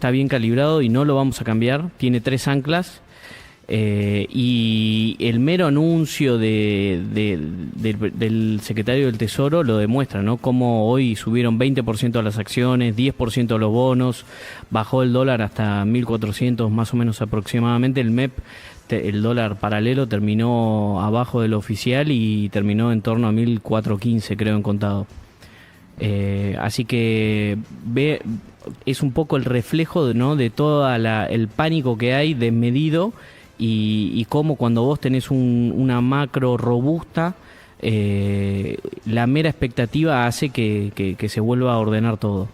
está bien calibrado y no lo vamos a cambiar. Tiene 3 anclas. Y el mero anuncio del secretario del Tesoro lo demuestra, ¿no? Como hoy subieron 20% a las acciones, 10% a los bonos, bajó el dólar hasta 1.400 más o menos aproximadamente. El MEP, el dólar paralelo, terminó abajo de lo oficial y terminó en torno a 1.415, creo, en contado. Así que es un poco el reflejo, ¿no?, de todo el pánico que hay desmedido. Y cómo cuando vos tenés una macro robusta, la mera expectativa hace que se vuelva a ordenar todo.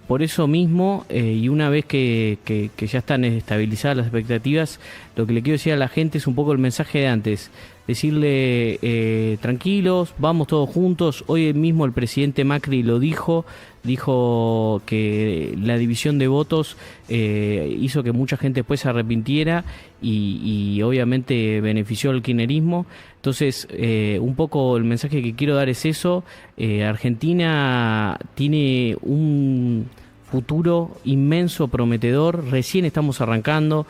Por eso mismo, y una vez que ya están estabilizadas las expectativas, lo que le quiero decir a la gente es un poco el mensaje de antes. Decirle, tranquilos, vamos todos juntos. Hoy mismo el presidente Macri lo dijo que la división de votos hizo que mucha gente después se arrepintiera y obviamente benefició al kirchnerismo. Entonces, un poco el mensaje que quiero dar es eso. Argentina tiene un futuro inmenso, prometedor. Recién estamos arrancando.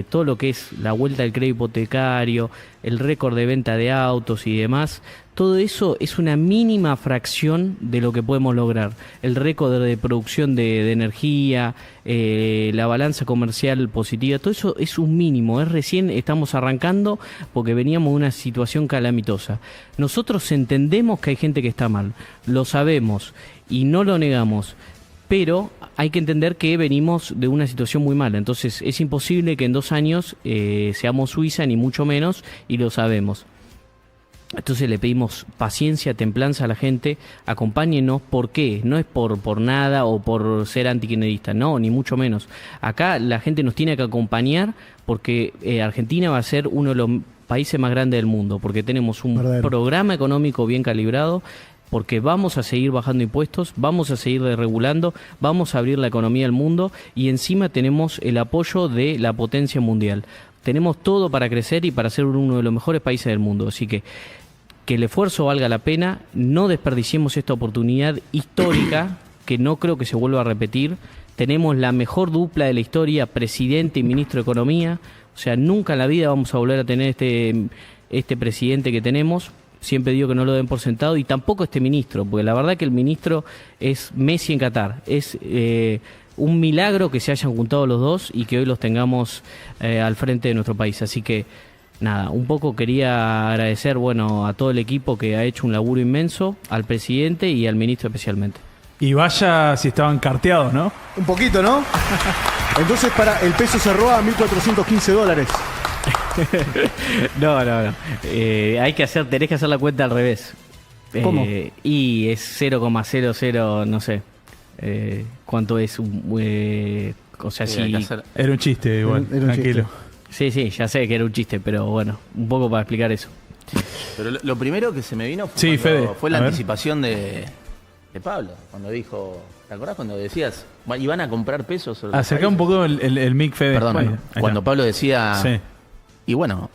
Todo lo que es la vuelta del crédito hipotecario, el récord de venta de autos y demás, todo eso es una mínima fracción de lo que podemos lograr. El récord de producción de energía, la balanza comercial positiva, todo eso es un mínimo. Recién estamos arrancando porque veníamos de una situación calamitosa. Nosotros entendemos que hay gente que está mal, lo sabemos y no lo negamos, pero hay que entender que venimos de una situación muy mala. Entonces es imposible que en 2 años seamos Suiza, ni mucho menos, y lo sabemos. Entonces le pedimos paciencia, templanza a la gente, acompáñenos. ¿Por qué? No es por nada o por ser antikirchnerista, no, ni mucho menos. Acá la gente nos tiene que acompañar porque Argentina va a ser uno de los países más grandes del mundo, porque tenemos un programa económico bien calibrado, porque vamos a seguir bajando impuestos, vamos a seguir desregulando, vamos a abrir la economía al mundo y encima tenemos el apoyo de la potencia mundial. Tenemos todo para crecer y para ser uno de los mejores países del mundo, así que el esfuerzo valga la pena, no desperdiciemos esta oportunidad histórica que no creo que se vuelva a repetir. Tenemos la mejor dupla de la historia, presidente y ministro de Economía, o sea, nunca en la vida vamos a volver a tener este presidente que tenemos. Siempre digo que no lo den por sentado, y tampoco este ministro, porque la verdad que el ministro es Messi en Qatar. Es un milagro que se hayan juntado los dos y que hoy los tengamos al frente de nuestro país. Así que, nada, un poco quería agradecer, a todo el equipo que ha hecho un laburo inmenso, al presidente y al ministro especialmente. Y vaya si estaban carteados, ¿no? Un poquito, ¿no? Entonces, el peso cerró a $1.415. No. Tenés que hacer la cuenta al revés. ¿Cómo? Y es 0,00, no sé. ¿Cuánto es? O sea, sí. Era un chiste igual, era un tranquilo. chiste. Sí, ya sé que era un chiste, pero bueno, un poco para explicar eso. Pero lo primero que se me vino fue la anticipación de Pablo, cuando dijo, ¿te acordás cuando decías, iban a comprar pesos? Acercá un poco el mic, Fede. Perdón, cuando Pablo decía, sí. Y bueno,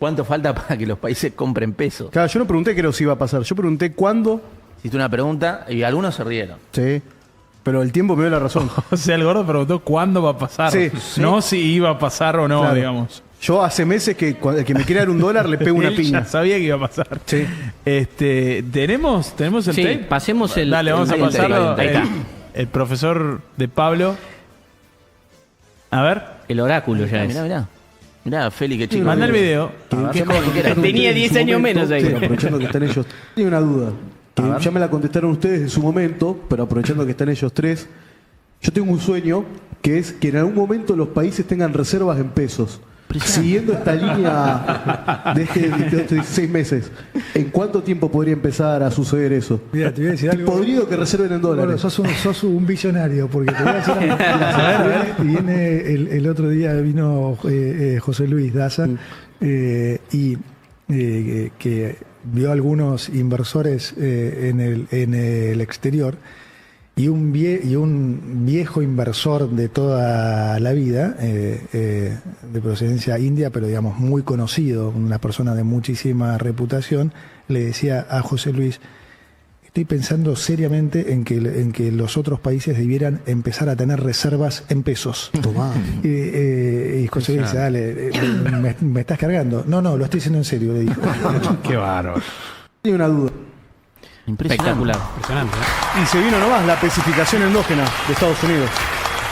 ¿cuánto falta para que los países compren pesos? Claro, yo no pregunté qué nos iba a pasar, yo pregunté cuándo. Hiciste una pregunta y algunos se rieron. Sí, pero el tiempo me dio la razón. O sea, el gordo preguntó cuándo va a pasar. Sí. No si iba a pasar o no, claro, digamos. Yo hace meses que el que me quiere dar $1 le pego una Él piña. Ya sabía que iba a pasar. Sí. ¿Tenemos el tape? Pasemos el... Dale, vamos a pasarlo. Ahí está. El profesor de Pablo. A ver. El oráculo ya es. Mirá, Feli, qué chico. Manda el video. Tenía 10 años menos ahí. Sí, aprovechando que están ellos. Tenía una duda. Que ya me la contestaron ustedes en su momento, pero aprovechando que están ellos tres. Yo tengo un sueño que es que en algún momento los países tengan reservas en pesos. Siguiendo esta línea de estos 16 meses, ¿en cuánto tiempo podría empezar a suceder eso? Mira, te voy a decir algo. Podrido que reserven en dólares. Bueno, sos un visionario, porque te voy a decir algo. Viene el otro día vino José Luis Daza y que vio algunos inversores en el exterior. Y un viejo inversor de toda la vida, de procedencia india, pero digamos muy conocido, una persona de muchísima reputación, le decía a José Luis, Estoy pensando seriamente en que los otros países debieran empezar a tener reservas en pesos. Tomá. Y José dice, dale, me estás cargando. No, lo estoy diciendo en serio, le dijo. Qué bárbaro. Tengo una duda. Espectacular. Impresionante. Y se vino nomás la especificación endógena de Estados Unidos.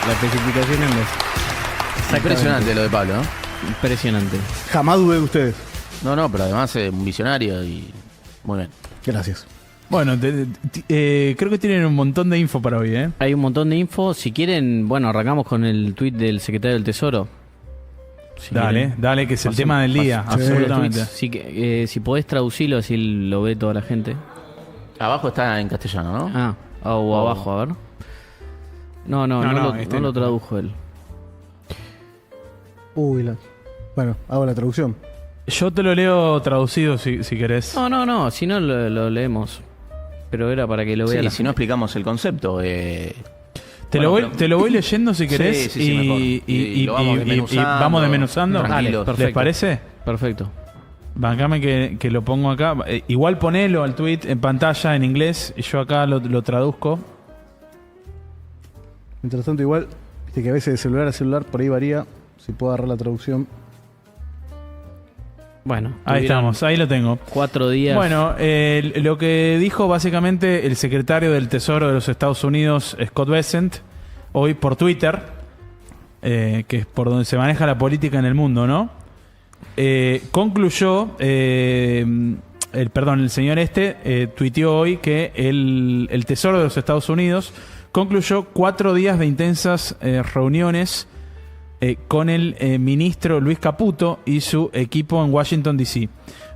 La especificación en Impresionante lo de Pablo, ¿no? impresionante. Jamás dudé de ustedes. No, pero además es un visionario y muy bien. Gracias. Bueno, creo que tienen un montón de info para hoy, ¿eh? Hay un montón de info. Si quieren, bueno, arrancamos con el tuit del secretario del Tesoro. Si quieren. Dale, que es el tema del día. Pasemos los Absolutamente. tweets. Si podés traducirlo, así lo ve toda la gente. Abajo está en castellano, ¿no? O abajo, a ver. No lo tradujo él. Bueno, hago la traducción. Yo te lo leo traducido si querés. No, si no lo leemos. Pero era para que lo vea Sí, la si no explicamos el concepto. Te lo voy leyendo si querés Sí, mejor. y lo vamos desmenuzando. vamos desmenuzando. Tranquilos. Perfecto. ¿Les parece? Perfecto. Bancame que lo pongo acá. Igual ponelo al tweet en pantalla en inglés y yo acá lo traduzco. Mientras tanto, igual, viste que a veces de celular a celular por ahí varía. Si puedo agarrar la traducción. Bueno, Ahí estamos, ahí lo tengo. 4 días. Bueno, lo que dijo básicamente el secretario del Tesoro de los Estados Unidos, Scott Bessent, hoy por Twitter, que es por donde se maneja la política en el mundo, ¿no? Concluyó, el señor tuiteó hoy que el Tesoro de los Estados Unidos concluyó 4 días de intensas reuniones con el ministro Luis Caputo y su equipo en Washington, D.C.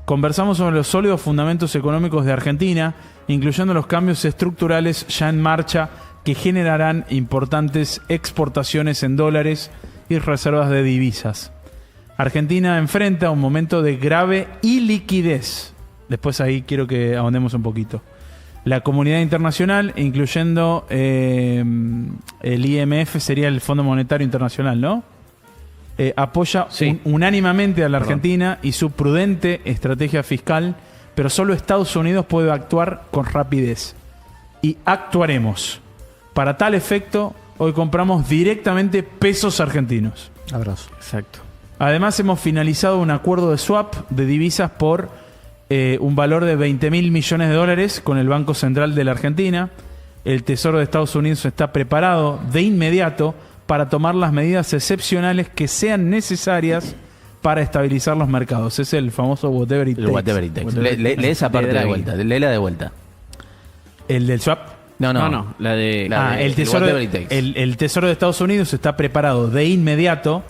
Conversamos sobre los sólidos fundamentos económicos de Argentina, incluyendo los cambios estructurales ya en marcha que generarán importantes exportaciones en dólares y reservas de divisas. Argentina enfrenta un momento de grave iliquidez. Después ahí quiero que ahondemos un poquito. La comunidad internacional, incluyendo el IMF, sería el Fondo Monetario Internacional, ¿no? Apoya unánimemente a la Argentina y su prudente estrategia fiscal, pero solo Estados Unidos puede actuar con rapidez. Y actuaremos. Para tal efecto, hoy compramos directamente pesos argentinos. Abrazo. Exacto. Además, hemos finalizado un acuerdo de swap de divisas por un valor de $20.000 millones con el Banco Central de la Argentina. El Tesoro de Estados Unidos está preparado de inmediato para tomar las medidas excepcionales que sean necesarias para estabilizar los mercados. Es el famoso whatever it takes. Whatever it takes. Lee esa parte de vuelta. Léela de vuelta. ¿El del swap? No. La de... El Tesoro de Estados Unidos está preparado de inmediato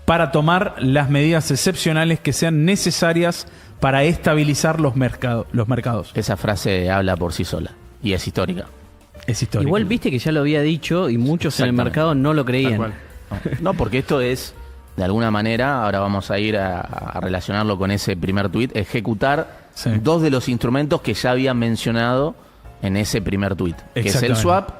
para tomar las medidas excepcionales que sean necesarias para estabilizar los mercados. Esa frase habla por sí sola y es histórica. Es histórico. Igual viste que ya lo había dicho y muchos en el mercado no lo creían. No, porque esto es, de alguna manera, ahora vamos a ir a relacionarlo con ese primer tuit, ejecutar 2 de los instrumentos que ya habían mencionado en ese primer tuit, que es el swap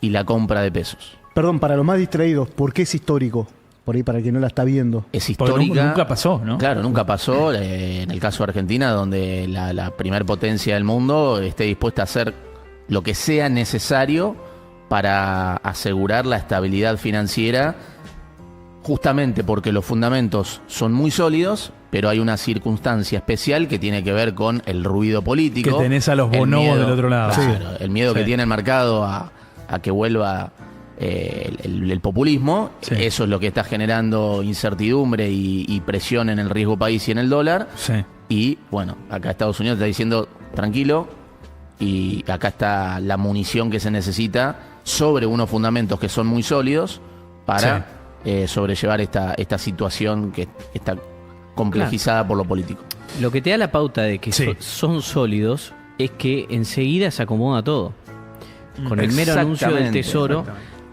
y la compra de pesos. Perdón, para los más distraídos, ¿por qué es histórico? Por ahí, para quien no la está viendo. Es histórica. Nunca pasó, ¿no? Claro, nunca pasó. En el caso de Argentina, donde la primer potencia del mundo esté dispuesta a hacer lo que sea necesario para asegurar la estabilidad financiera, justamente porque los fundamentos son muy sólidos, pero hay una circunstancia especial que tiene que ver con el ruido político. Que tenés a los bonobos del otro lado. Claro, el miedo que tiene el mercado a que vuelva el populismo. Eso es lo que está generando incertidumbre y presión en el riesgo país y en el dólar. Y bueno, acá Estados Unidos está diciendo tranquilo, y acá está la munición que se necesita sobre unos fundamentos que son muy sólidos para sobrellevar esta situación que está complejizada por lo político. Lo que te da la pauta de que son sólidos es que enseguida se acomoda todo. Con el mero anuncio del Tesoro.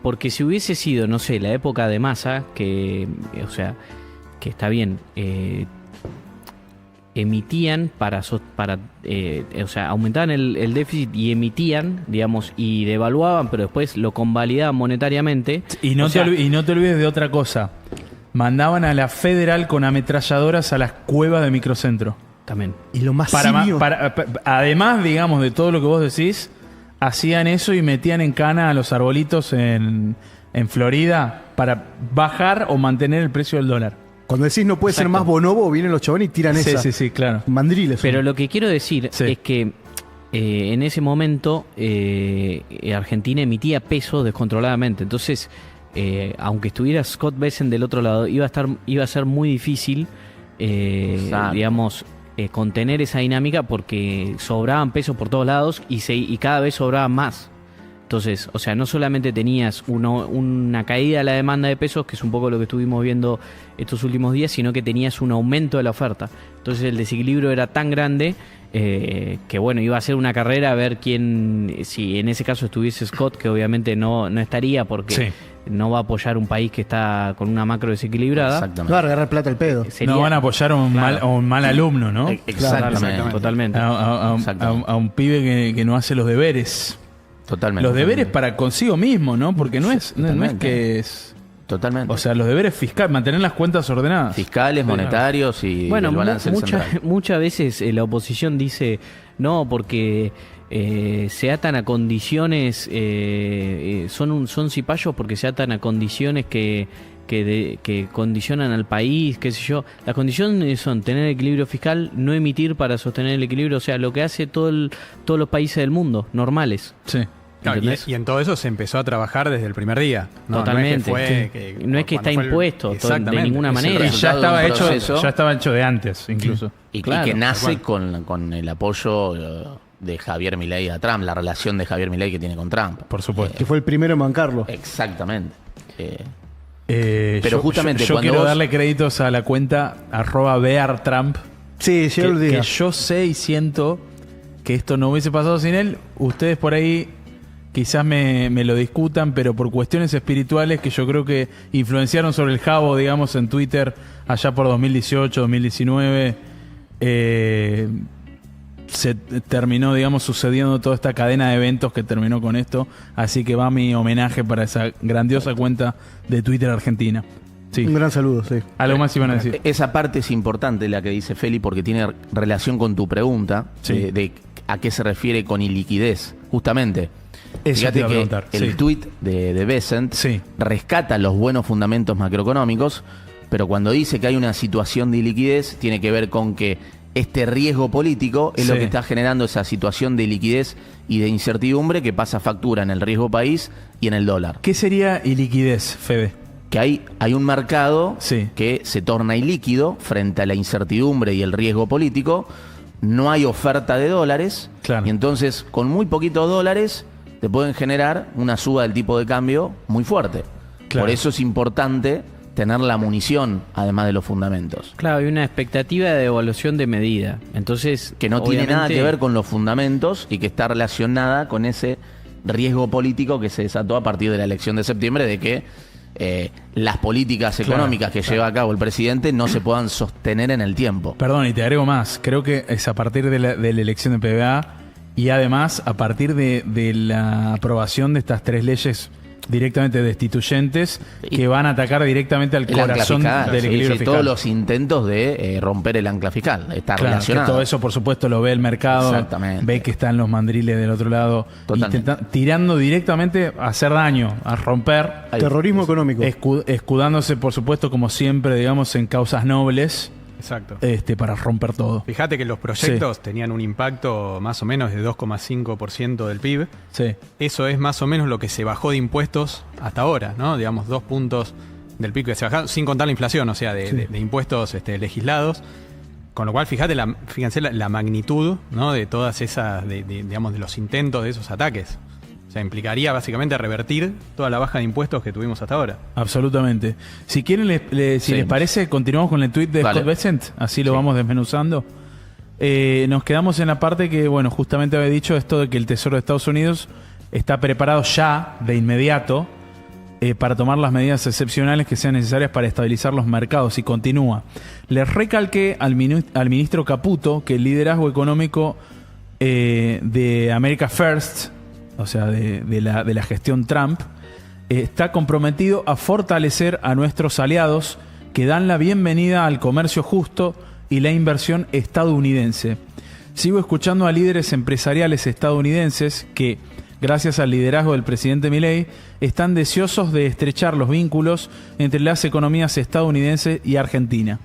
Porque si hubiese sido, no sé, la época de Massa, que está bien, emitían aumentaban el déficit y emitían, digamos, y devaluaban, pero después lo convalidaban monetariamente. Y no te olvides de otra cosa. Mandaban a la Federal con ametralladoras a las cuevas de Microcentro. También. Y lo más además, digamos, de todo lo que vos decís, hacían eso y metían en cana a los arbolitos en Florida para bajar o mantener el precio del dólar. Cuando decís no puede ser más bonobo, vienen los chabones y tiran esa. Sí, claro. Mandriles. Pero lo que quiero decir es que en ese momento Argentina emitía pesos descontroladamente. Entonces, aunque estuviera Scott Bessent del otro lado, iba a ser muy difícil, digamos, contener esa dinámica porque sobraban pesos por todos lados y cada vez sobraban más. Entonces, o sea, no solamente tenías una caída de la demanda de pesos, que es un poco lo que estuvimos viendo estos últimos días, sino que tenías un aumento de la oferta. Entonces el desequilibrio era tan grande que bueno, iba a ser una carrera a ver quién, si en ese caso estuviese Scott, que obviamente no estaría porque no va a apoyar un país que está con una macro desequilibrada. Exactamente. No va a agarrar plata el pedo. No van a apoyar a un mal alumno, ¿no? Exactamente. Totalmente. A un pibe que no hace los deberes. Totalmente. Los deberes para consigo mismo, ¿no? Porque no es que es... Totalmente. O sea, los deberes fiscales, mantener las cuentas ordenadas. Fiscales, monetarios y bueno, el balance central. Muchas veces la oposición dice, no, porque se atan a condiciones, son cipayos porque se atan a condiciones que condicionan al país, qué sé yo. Las condiciones son tener equilibrio fiscal, no emitir para sostener el equilibrio, o sea, lo que hace todos los países del mundo, normales. Sí. Claro, y en todo eso se empezó a trabajar desde el primer día. Totalmente. No es que está impuesto de ninguna manera. Y ya estaba hecho de antes, incluso. Y que nace con el apoyo de Javier Milei a Trump, la relación de Javier Milei que tiene con Trump. Por supuesto. Que fue el primero en bancarlo. Exactamente. Pero justamente yo quiero darle créditos a la cuenta @beartrump. Sí, yo lo digo. Que yo sé y siento que esto no hubiese pasado sin él. Ustedes por ahí quizás me lo discutan, pero por cuestiones espirituales que yo creo que influenciaron sobre el Jabo, digamos, en Twitter allá por 2018, 2019, se terminó, digamos, sucediendo toda esta cadena de eventos que terminó con esto. Así que va mi homenaje para esa grandiosa cuenta de Twitter argentina. Sí. Un gran saludo, sí. Algo más iban a decir. Esa parte es importante la que dice Feli porque tiene relación con tu pregunta de a qué se refiere con iliquidez. Justamente, fíjate que el tuit de Bessent rescata los buenos fundamentos macroeconómicos, pero cuando dice que hay una situación de iliquidez, tiene que ver con que este riesgo político es lo que está generando esa situación de liquidez y de incertidumbre que pasa factura en el riesgo país y en el dólar. ¿Qué sería iliquidez, Fede? Que hay un mercado que se torna ilíquido frente a la incertidumbre y el riesgo político. No hay oferta de dólares y entonces con muy poquitos dólares te pueden generar una suba del tipo de cambio muy fuerte. Por eso es importante tener la munición, además de los fundamentos. Claro, hay una expectativa de devaluación de medida. Entonces, que no tiene nada que ver con los fundamentos y que está relacionada con ese riesgo político que se desató a partir de la elección de septiembre de que las políticas económicas que lleva a cabo el presidente no se puedan sostener en el tiempo. Perdón, y te agrego más. Creo que es a partir de la elección de PBA y además a partir de la aprobación de estas 3 leyes directamente destituyentes que van a atacar directamente al corazón del equilibrio fiscal. Todos los intentos de romper el ancla fiscal está relacionado. Que todo eso, por supuesto, lo ve el mercado. Exactamente. Ve que están los mandriles del otro lado tirando directamente a hacer daño, a romper. Terrorismo económico. Escudándose, por supuesto, como siempre, digamos, en causas nobles. Exacto. Para romper todo. Fíjate que los proyectos tenían un impacto más o menos de 2,5% del PIB. Sí. Eso es más o menos lo que se bajó de impuestos hasta ahora, ¿no? Digamos, 2 puntos del PIB que se bajaron, sin contar la inflación, o sea, de impuestos legislados. Con lo cual, fíjense la magnitud, ¿no? De todas esas, digamos, de los intentos de esos ataques. O sea, implicaría básicamente revertir toda la baja de impuestos que tuvimos hasta ahora. Absolutamente. Si quieren, si les parece, continuamos con el tuit de Scott Bessent, así lo vamos desmenuzando. Nos quedamos en la parte que, bueno, justamente había dicho esto de que el Tesoro de Estados Unidos está preparado ya, de inmediato, para tomar las medidas excepcionales que sean necesarias para estabilizar los mercados. Y continúa. Les recalqué al ministro Caputo que el liderazgo económico de America First, o sea, de la gestión Trump, está comprometido a fortalecer a nuestros aliados que dan la bienvenida al comercio justo y la inversión estadounidense. Sigo escuchando a líderes empresariales estadounidenses que, gracias al liderazgo del presidente Milei, están deseosos de estrechar los vínculos entre las economías estadounidense y Argentina.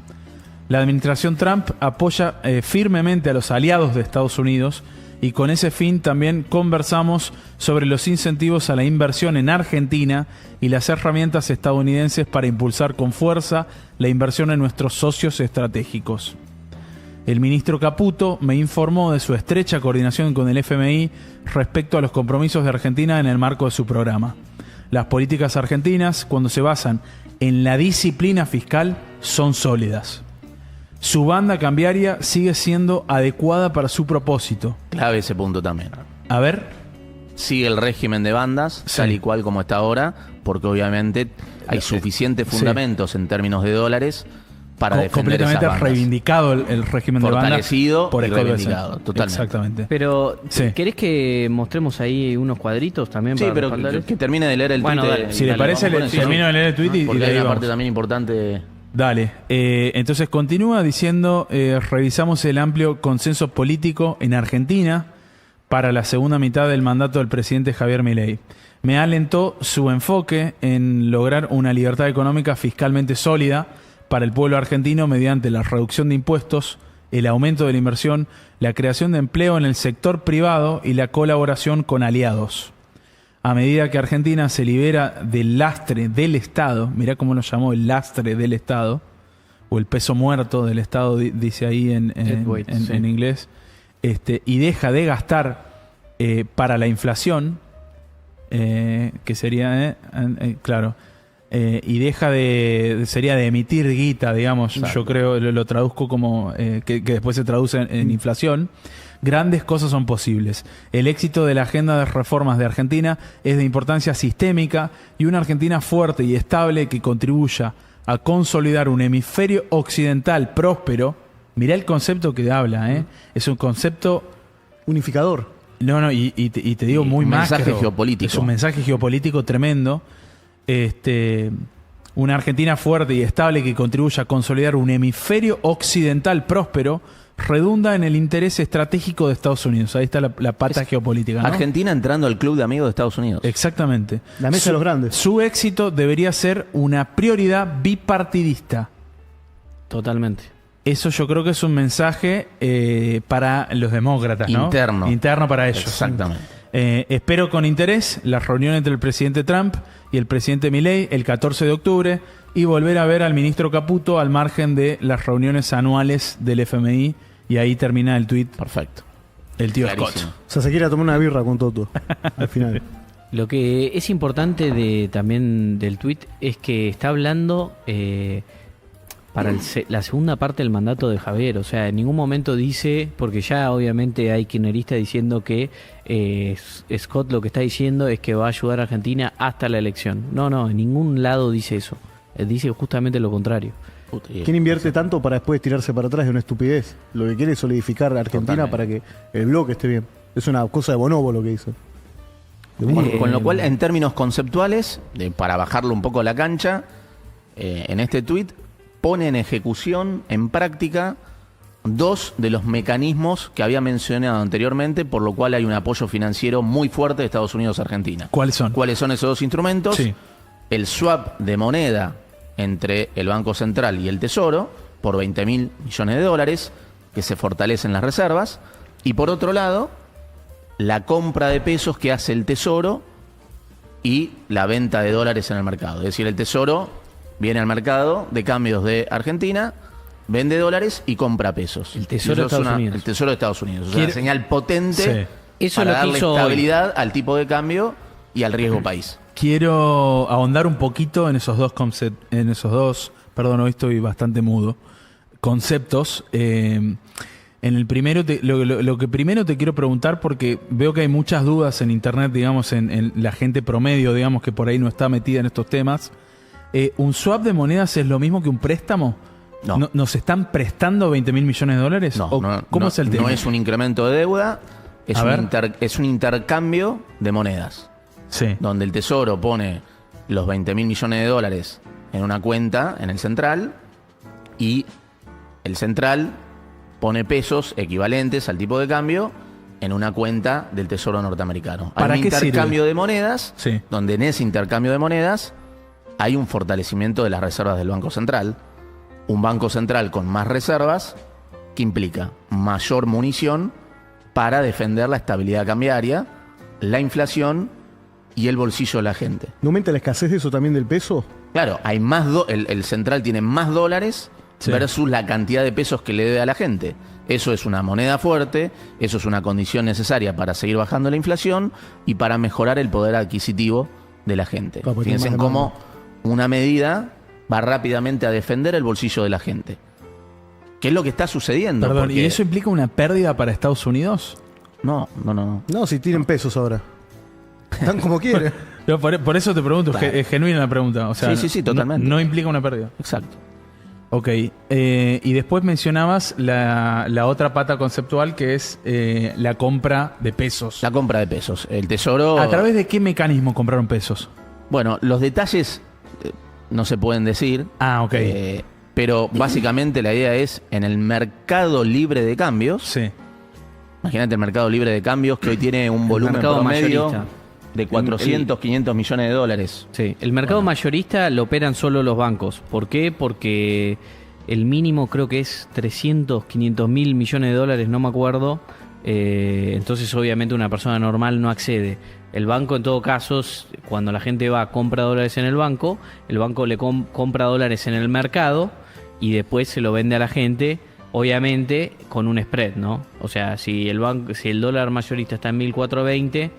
La administración Trump apoya firmemente a los aliados de Estados Unidos y con ese fin también conversamos sobre los incentivos a la inversión en Argentina y las herramientas estadounidenses para impulsar con fuerza la inversión en nuestros socios estratégicos. El ministro Caputo me informó de su estrecha coordinación con el FMI respecto a los compromisos de Argentina en el marco de su programa. Las políticas argentinas, cuando se basan en la disciplina fiscal, son sólidas. Su banda cambiaria sigue siendo adecuada para su propósito. Clave ese punto también. A ver. Sigue el régimen de bandas, Sí. tal y cual como está ahora, porque obviamente hay suficientes fundamentos en términos de dólares para defender Completamente esas bandas. reivindicado el régimen de bandas. Fortalecido Por y el Código de reivindicado, Hacienda. totalmente. Exactamente. Pero, Sí. ¿querés que mostremos ahí unos cuadritos también Sí, para pero respaldar que eso? termine de leer el Bueno, tweet. dale. Si le parece, vamos con eso. termino de leer el tweet y Porque de hay ahí una vamos. parte también importante. Dale, entonces continúa diciendo, revisamos el amplio consenso político en Argentina para la segunda mitad del mandato del presidente Javier Milei. Me alentó su enfoque en lograr una libertad económica fiscalmente sólida para el pueblo argentino mediante la reducción de impuestos, el aumento de la inversión, la creación de empleo en el sector privado y la colaboración con aliados. A medida que Argentina se libera del lastre del Estado, mirá cómo lo llamó, el lastre del Estado, o el peso muerto del Estado, dice ahí en inglés, y deja de gastar para la inflación, que sería, claro, y deja sería de emitir guita, digamos, Exacto. yo creo, lo traduzco como, que después se traduce en inflación. Grandes cosas son posibles. El éxito de la agenda de reformas de Argentina es de importancia sistémica y una Argentina fuerte y estable que contribuya a consolidar un hemisferio occidental próspero. Mirá el concepto que habla, es un concepto Unificador. no, y te digo Y muy un mensaje macro. geopolítico. Es un mensaje geopolítico tremendo. Una Argentina fuerte y estable que contribuya a consolidar un hemisferio occidental próspero redunda en el interés estratégico de Estados Unidos. Ahí está la pata geopolítica, ¿no? Argentina entrando al club de amigos de Estados Unidos. Exactamente. La mesa de los grandes. Su éxito debería ser una prioridad bipartidista. Totalmente. Eso yo creo que es un mensaje para los demócratas, ¿no? Interno para ellos. Exactamente. Espero con interés la reunión entre el presidente Trump y el presidente Milei el 14 de octubre y volver a ver al ministro Caputo al margen de las reuniones anuales del FMI. Y ahí termina el tuit. Perfecto. El tío Clarísimo. Scott. O sea, se quiere tomar una birra con Toto. Al final. Lo que es importante también del tuit es que está hablando para la segunda parte del mandato de Javier. O sea, en ningún momento dice, porque ya obviamente hay kirchneristas diciendo que Scott lo que está diciendo es que va a ayudar a Argentina hasta la elección. No, en ningún lado dice eso. Dice justamente lo contrario. ¿Quién invierte tanto para después tirarse para atrás de una estupidez? Lo que quiere es solidificar a Argentina Totalmente. para que el bloque esté bien. Es una cosa de bonobo lo que dice. Con lo cual, en términos conceptuales, para bajarlo un poco a la cancha, en este tuit pone en ejecución, en práctica, dos de los mecanismos que había mencionado anteriormente, por lo cual hay un apoyo financiero muy fuerte de Estados Unidos a Argentina. ¿Cuáles son? ¿Cuáles son esos dos instrumentos? Sí. El swap de moneda entre el Banco Central y el Tesoro por 20.000 millones de dólares, que se fortalecen las reservas, y por otro lado, la compra de pesos que hace el Tesoro y la venta de dólares en el mercado. Es decir, el Tesoro viene al mercado de cambios de Argentina, vende dólares y compra pesos. El Tesoro Y de eso es Estados Unidos. El Tesoro de Estados Unidos. O sea, Quiere- una señal potente Sí. Eso para es lo que darle hizo hoy. estabilidad al tipo de cambio y al riesgo país. Quiero ahondar un poquito en esos dos conceptos, perdón, hoy estoy bastante mudo, conceptos. En el primero, lo que primero te quiero preguntar, porque veo que hay muchas dudas en internet, digamos, en la gente promedio, digamos, que por ahí no está metida en estos temas. ¿Un swap de monedas es lo mismo que un préstamo? No. ¿Nos están prestando 20.000 millones de dólares? No, ¿O no, ¿Cómo no, es el tema? No es un incremento de deuda, es A ver. es un intercambio de monedas, Sí. donde el Tesoro pone los 20.000 millones de dólares en una cuenta en el central y el central pone pesos equivalentes al tipo de cambio en una cuenta del Tesoro norteamericano. ¿Para hay un qué intercambio sirve? de monedas, Sí. donde en ese intercambio de monedas hay un fortalecimiento de las reservas del Banco Central. Un Banco Central con más reservas, que implica mayor munición para defender la estabilidad cambiaria, la inflación y el bolsillo de la gente. ¿No aumenta la escasez de eso también del peso? Claro, hay más el central tiene más dólares Sí. versus la cantidad de pesos que le debe a la gente. Eso es una moneda fuerte, eso es una condición necesaria para seguir bajando la inflación y para mejorar el poder adquisitivo de la gente. Claro, porque Fíjense tiene en más cómo una medida va rápidamente a defender el bolsillo de la gente. ¿Qué es lo que está sucediendo? Perdón, Porque- ¿y eso implica una pérdida para Estados Unidos? No. No, si tienen pesos ahora. Están como quieren. No, por eso te pregunto, Claro. es genuina la pregunta. O sea, Sí, totalmente. No implica una pérdida. Exacto. Ok, y después mencionabas la otra pata conceptual que es la compra de pesos. La compra de pesos. El Tesoro... ¿A través de qué mecanismo compraron pesos? Bueno, los detalles no se pueden decir. Ah, ok. Pero básicamente la idea es en el mercado libre de cambios. Sí. Imagínate el mercado libre de cambios que hoy tiene un volumen mercado promedio mayorista. de 400, 500 millones de dólares. Sí, el mercado mayorista lo operan solo los bancos. ¿Por qué? Porque el mínimo creo que es 300, 500 mil millones de dólares, no me acuerdo. Entonces obviamente una persona normal no accede. El banco en todo caso, cuando la gente va, compra dólares en el banco le compra dólares en el mercado y después se lo vende a la gente, obviamente con un spread, ¿no? O sea, si el dólar mayorista está en 1.420,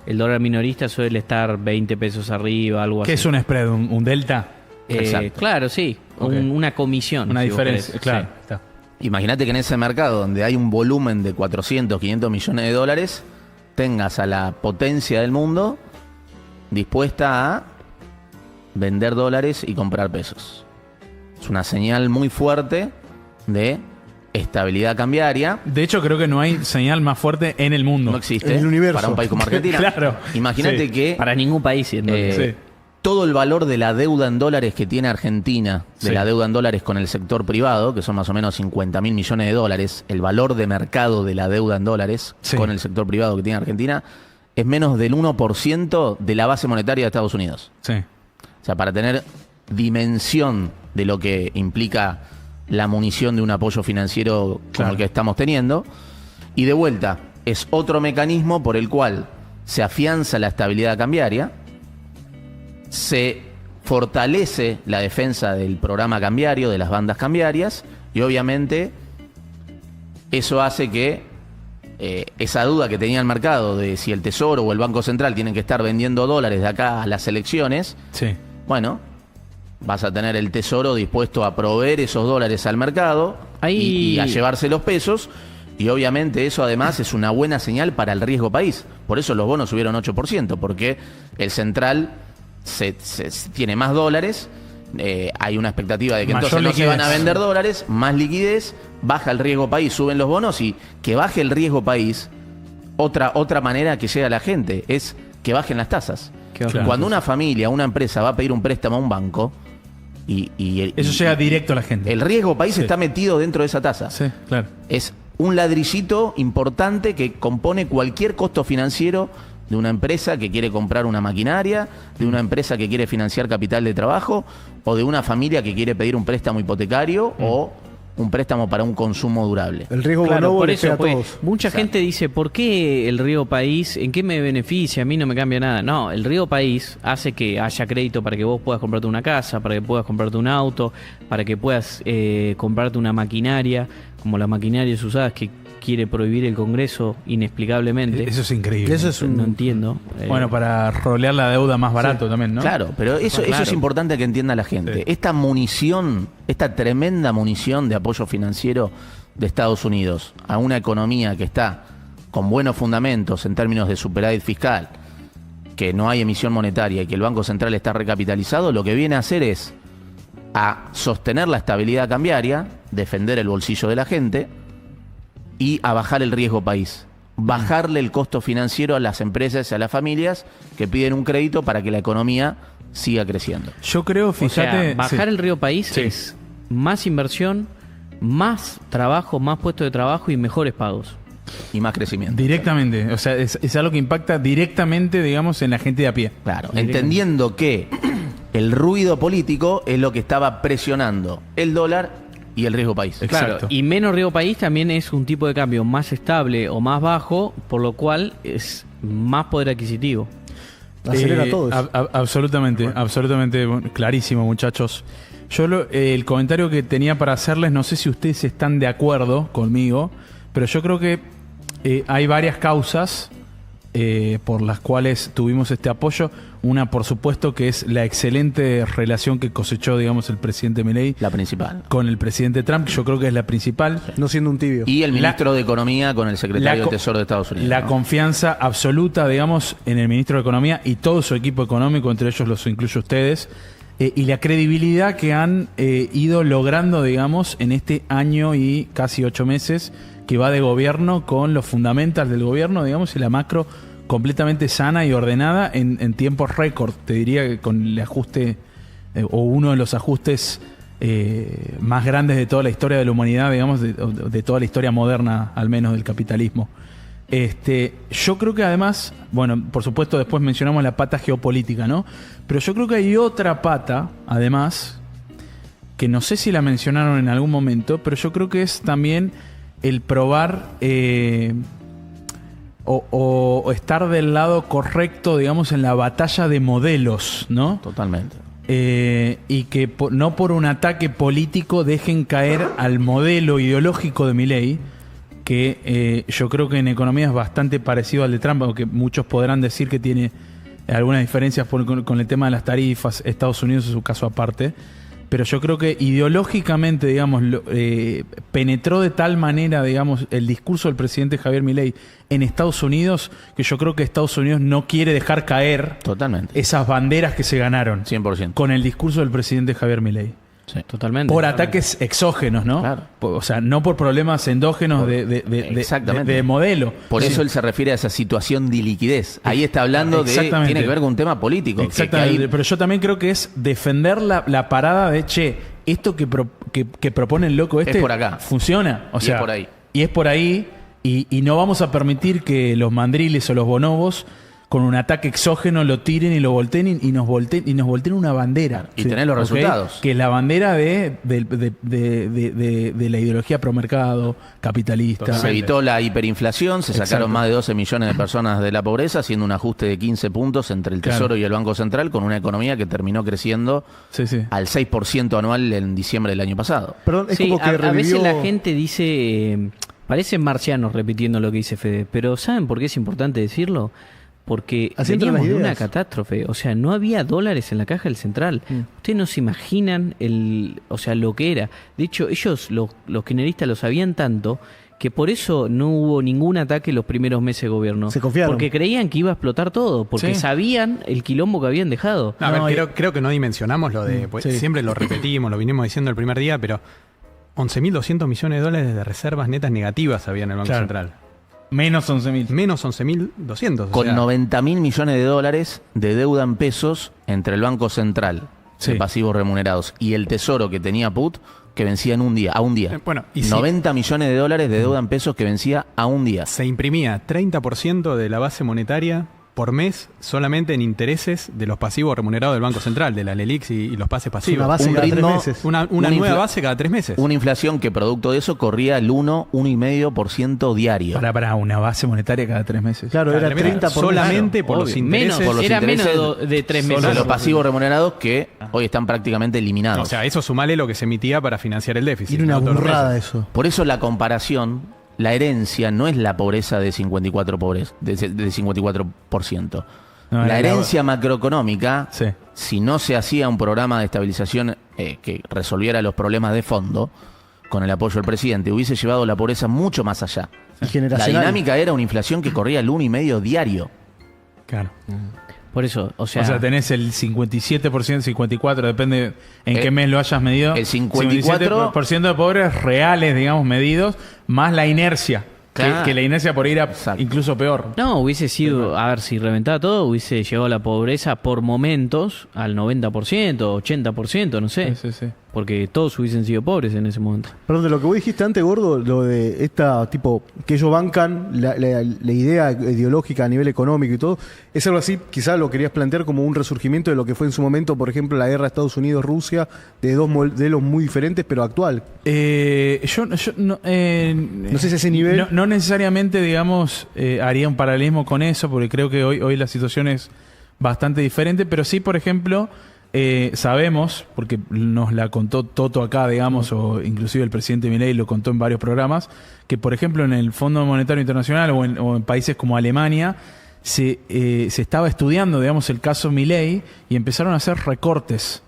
el dólar minorista suele estar 20 pesos arriba, algo ¿Qué así. es un spread? ¿Un delta? Exacto. Claro, sí. Ok. Una comisión. Una si vos diferencia, querés. claro. Sí. Está. Imagínate que en ese mercado donde hay un volumen de 400, 500 millones de dólares, tengas a la potencia del mundo dispuesta a vender dólares y comprar pesos. Es una señal muy fuerte de estabilidad cambiaria. De hecho, creo que no hay señal más fuerte en el mundo. No existe En el universo. para un país como Argentina. Claro. Imagínate Sí. que Para ningún país, siendo eh, todo el valor de la deuda en dólares que tiene Argentina, de Sí. la deuda en dólares con el sector privado, que son más o menos 50 mil millones de dólares, el valor de mercado de la deuda en dólares Sí. con el sector privado que tiene Argentina, es menos del 1% de la base monetaria de Estados Unidos. Sí. O sea, para tener dimensión de lo que implica la munición de un apoyo financiero como Claro. el que estamos teniendo. Y de vuelta, es otro mecanismo por el cual se afianza la estabilidad cambiaria, se fortalece la defensa del programa cambiario, de las bandas cambiarias, y obviamente eso hace que esa duda que tenía el mercado de si el Tesoro o el Banco Central tienen que estar vendiendo dólares de acá a las elecciones, Sí. bueno, vas a tener el Tesoro dispuesto a proveer esos dólares al mercado Ahí- y a llevarse los pesos. Y obviamente eso además es una buena señal para el riesgo país. Por eso los bonos subieron 8%, porque el central tiene más dólares, hay una expectativa de que Mayor entonces no se van a liquidez. vender dólares, más liquidez, baja el riesgo país, suben los bonos y que baje el riesgo país. Otra manera que llega a la gente es que bajen las tasas. Que bajen las Cuando una familia, una empresa va a pedir un préstamo a un banco Eso llega directo a la gente. el riesgo país Sí. está metido dentro de esa tasa. Sí, claro. Es un ladrillito importante que compone cualquier costo financiero de una empresa que quiere comprar una maquinaria, de una empresa que quiere financiar capital de trabajo, o de una familia que quiere pedir un préstamo hipotecario o un préstamo para un consumo durable. El riesgo Claro, bonobo por le eso, pega a pues, todos. mucha Exacto. gente dice, ¿por qué el riesgo país? ¿En qué me beneficia? A mí no me cambia nada. No, el riesgo país hace que haya crédito para que vos puedas comprarte una casa, para que puedas comprarte un auto, para que puedas comprarte una maquinaria, como las maquinarias usadas que quiere prohibir el Congreso inexplicablemente. Eso es increíble. Eso es un- No entiendo. Bueno, para rolear la deuda más barato también, ¿no? Claro, pero eso Claro. es importante que entienda la gente. Sí. Esta munición, esta tremenda munición de apoyo financiero de Estados Unidos a una economía que está con buenos fundamentos en términos de superávit fiscal, que no hay emisión monetaria y que el Banco Central está recapitalizado, lo que viene a hacer es a sostener la estabilidad cambiaria, defender el bolsillo de la gente y a bajar el riesgo país. Bajarle el costo financiero a las empresas y a las familias que piden un crédito para que la economía siga creciendo. Yo creo, O sea, fíjate. bajar sí. el río país Sí. es más inversión, más trabajo, más puestos de trabajo y mejores pagos. y más crecimiento. Directamente, o sea, es algo que impacta directamente, digamos, en la gente de a pie. Claro, entendiendo que el ruido político es lo que estaba presionando el dólar y el riesgo país. Claro, y menos riesgo país también es un tipo de cambio más estable o más bajo, por lo cual es más poder adquisitivo. Acelera todo eso. Absolutamente, absolutamente clarísimo, muchachos. Yo el comentario que tenía para hacerles, no sé si ustedes están de acuerdo conmigo, pero yo creo que hay varias causas por las cuales tuvimos este apoyo. Una, por supuesto, que es la excelente relación que cosechó, digamos, el presidente Milei. La principal. Con el presidente Trump, yo creo que es la principal. No siendo un tibio. Y el ministro de Economía con el secretario de Tesoro de Estados Unidos. La confianza absoluta, digamos, en el ministro de Economía y todo su equipo económico, entre ellos los incluyo ustedes, y la credibilidad que han ido logrando, digamos, en este año y casi 8 meses que va de gobierno, con los fundamentals del gobierno, digamos, y la macro completamente sana y ordenada en tiempos récord. Te diría que con el ajuste o uno de los ajustes más grandes de toda la historia de la humanidad, digamos, de toda la historia moderna, al menos del capitalismo. Yo creo que además, bueno, por supuesto después mencionamos la pata geopolítica, ¿no? Pero yo creo que hay otra pata, además, que no sé si la mencionaron en algún momento, pero yo creo que es también el probar o estar del lado correcto, digamos, en la batalla de modelos, ¿no? Totalmente. Y que no por un ataque político dejen caer al modelo ideológico de Milei, que yo creo que en economía es bastante parecido al de Trump, aunque muchos podrán decir que tiene algunas diferencias con el tema de las tarifas. Estados Unidos es su caso aparte. Pero yo creo que ideológicamente, digamos, penetró de tal manera, digamos, el discurso del presidente Javier Milei en Estados Unidos, que yo creo que Estados Unidos no quiere dejar caer totalmente esas banderas que se ganaron 100% con el discurso del presidente Javier Milei. Sí, totalmente. Por ataques exógenos, ¿no? Claro. O sea, no por problemas endógenos de modelo. Por eso él se refiere a esa situación de liquidez. Ahí está hablando de... Tiene que ver con un tema político. Exactamente. Pero yo también creo que es defender la parada de, che, esto que propone el loco es por acá. Funciona. O sea, es por ahí. Y es por ahí. Y no vamos a permitir que los mandriles o los bonobos con un ataque exógeno lo tiren y lo volteen y nos volteen una bandera. Y tener los resultados. Que es la bandera de la ideología promercado, capitalista. Se evitó la hiperinflación, se sacaron más de 12 millones de personas de la pobreza, haciendo un ajuste de 15 puntos entre el Tesoro y el Banco Central, con una economía que terminó creciendo al 6% anual en diciembre del año pasado. Perdón, es como que a veces la gente dice, parecen marcianos repitiendo lo que dice Fede, pero ¿saben por qué es importante decirlo? Porque veníamos de una catástrofe, o sea, no había dólares en la caja del central. Ustedes no se imaginan lo que era. De hecho, ellos, los kirchneristas, lo sabían tanto que por eso no hubo ningún ataque los primeros meses de gobierno. Se confiaron. Porque creían que iba a explotar todo, porque sabían el quilombo que habían dejado. Creo que no dimensionamos lo de... Pues siempre lo repetimos, lo vinimos diciendo el primer día, pero 11.200 millones de dólares de reservas netas negativas había en el Banco Central. Menos 11.000. Menos 11.200. Con 90.000 millones de dólares de deuda en pesos entre el Banco Central de pasivos remunerados y el Tesoro, que tenía put, que vencía a un día. Y 90 millones de dólares de deuda en pesos que vencía a un día. Se imprimía 30% de la base monetaria por mes solamente en intereses de los pasivos remunerados del Banco Central, de la LELIX y los pases pasivos. Una base cada 3 meses. Una nueva base cada 3 meses. Una inflación que producto de eso corría el 1,5% diario. Para una base monetaria cada 3 meses. Claro, era 30 por solamente por los intereses. Era menos de 3 meses. De los pasivos remunerados que hoy están prácticamente eliminados. O sea, eso sumale lo que se emitía para financiar el déficit. Era una burrada eso. Por eso la comparación... La herencia no es la pobreza de 54%. La herencia macroeconómica, si no se hacía un programa de estabilización que resolviera los problemas de fondo, con el apoyo del presidente, hubiese llevado la pobreza mucho más allá. La dinámica era una inflación que corría el 1,5% diario. Claro. Por eso, o sea, tenés el 57%, 54%, depende en qué mes lo hayas medido. El 54% de pobres reales, digamos, medidos, más la inercia. Claro. Que la inercia por ir a incluso peor. No, hubiese sido, a ver, si reventaba todo, hubiese llegado la pobreza por momentos al 90%, 80%, no sé. porque todos hubiesen sido pobres en ese momento. Perdón, de lo que vos dijiste antes, Gordo, lo de esta tipo, que ellos bancan la idea ideológica a nivel económico y todo, es algo así, quizás lo querías plantear como un resurgimiento de lo que fue en su momento, por ejemplo, la guerra de Estados Unidos-Rusia, de dos modelos muy diferentes, pero actual. Yo no sé si a ese nivel... No necesariamente, digamos, haría un paralelismo con eso, porque creo que hoy la situación es bastante diferente, pero sí, por ejemplo... sabemos, porque nos la contó Toto acá, digamos, o inclusive el presidente Milei lo contó en varios programas, que por ejemplo en el Fondo Monetario Internacional o en países como Alemania se estaba estudiando, digamos, el caso Milei y empezaron a hacer recortes.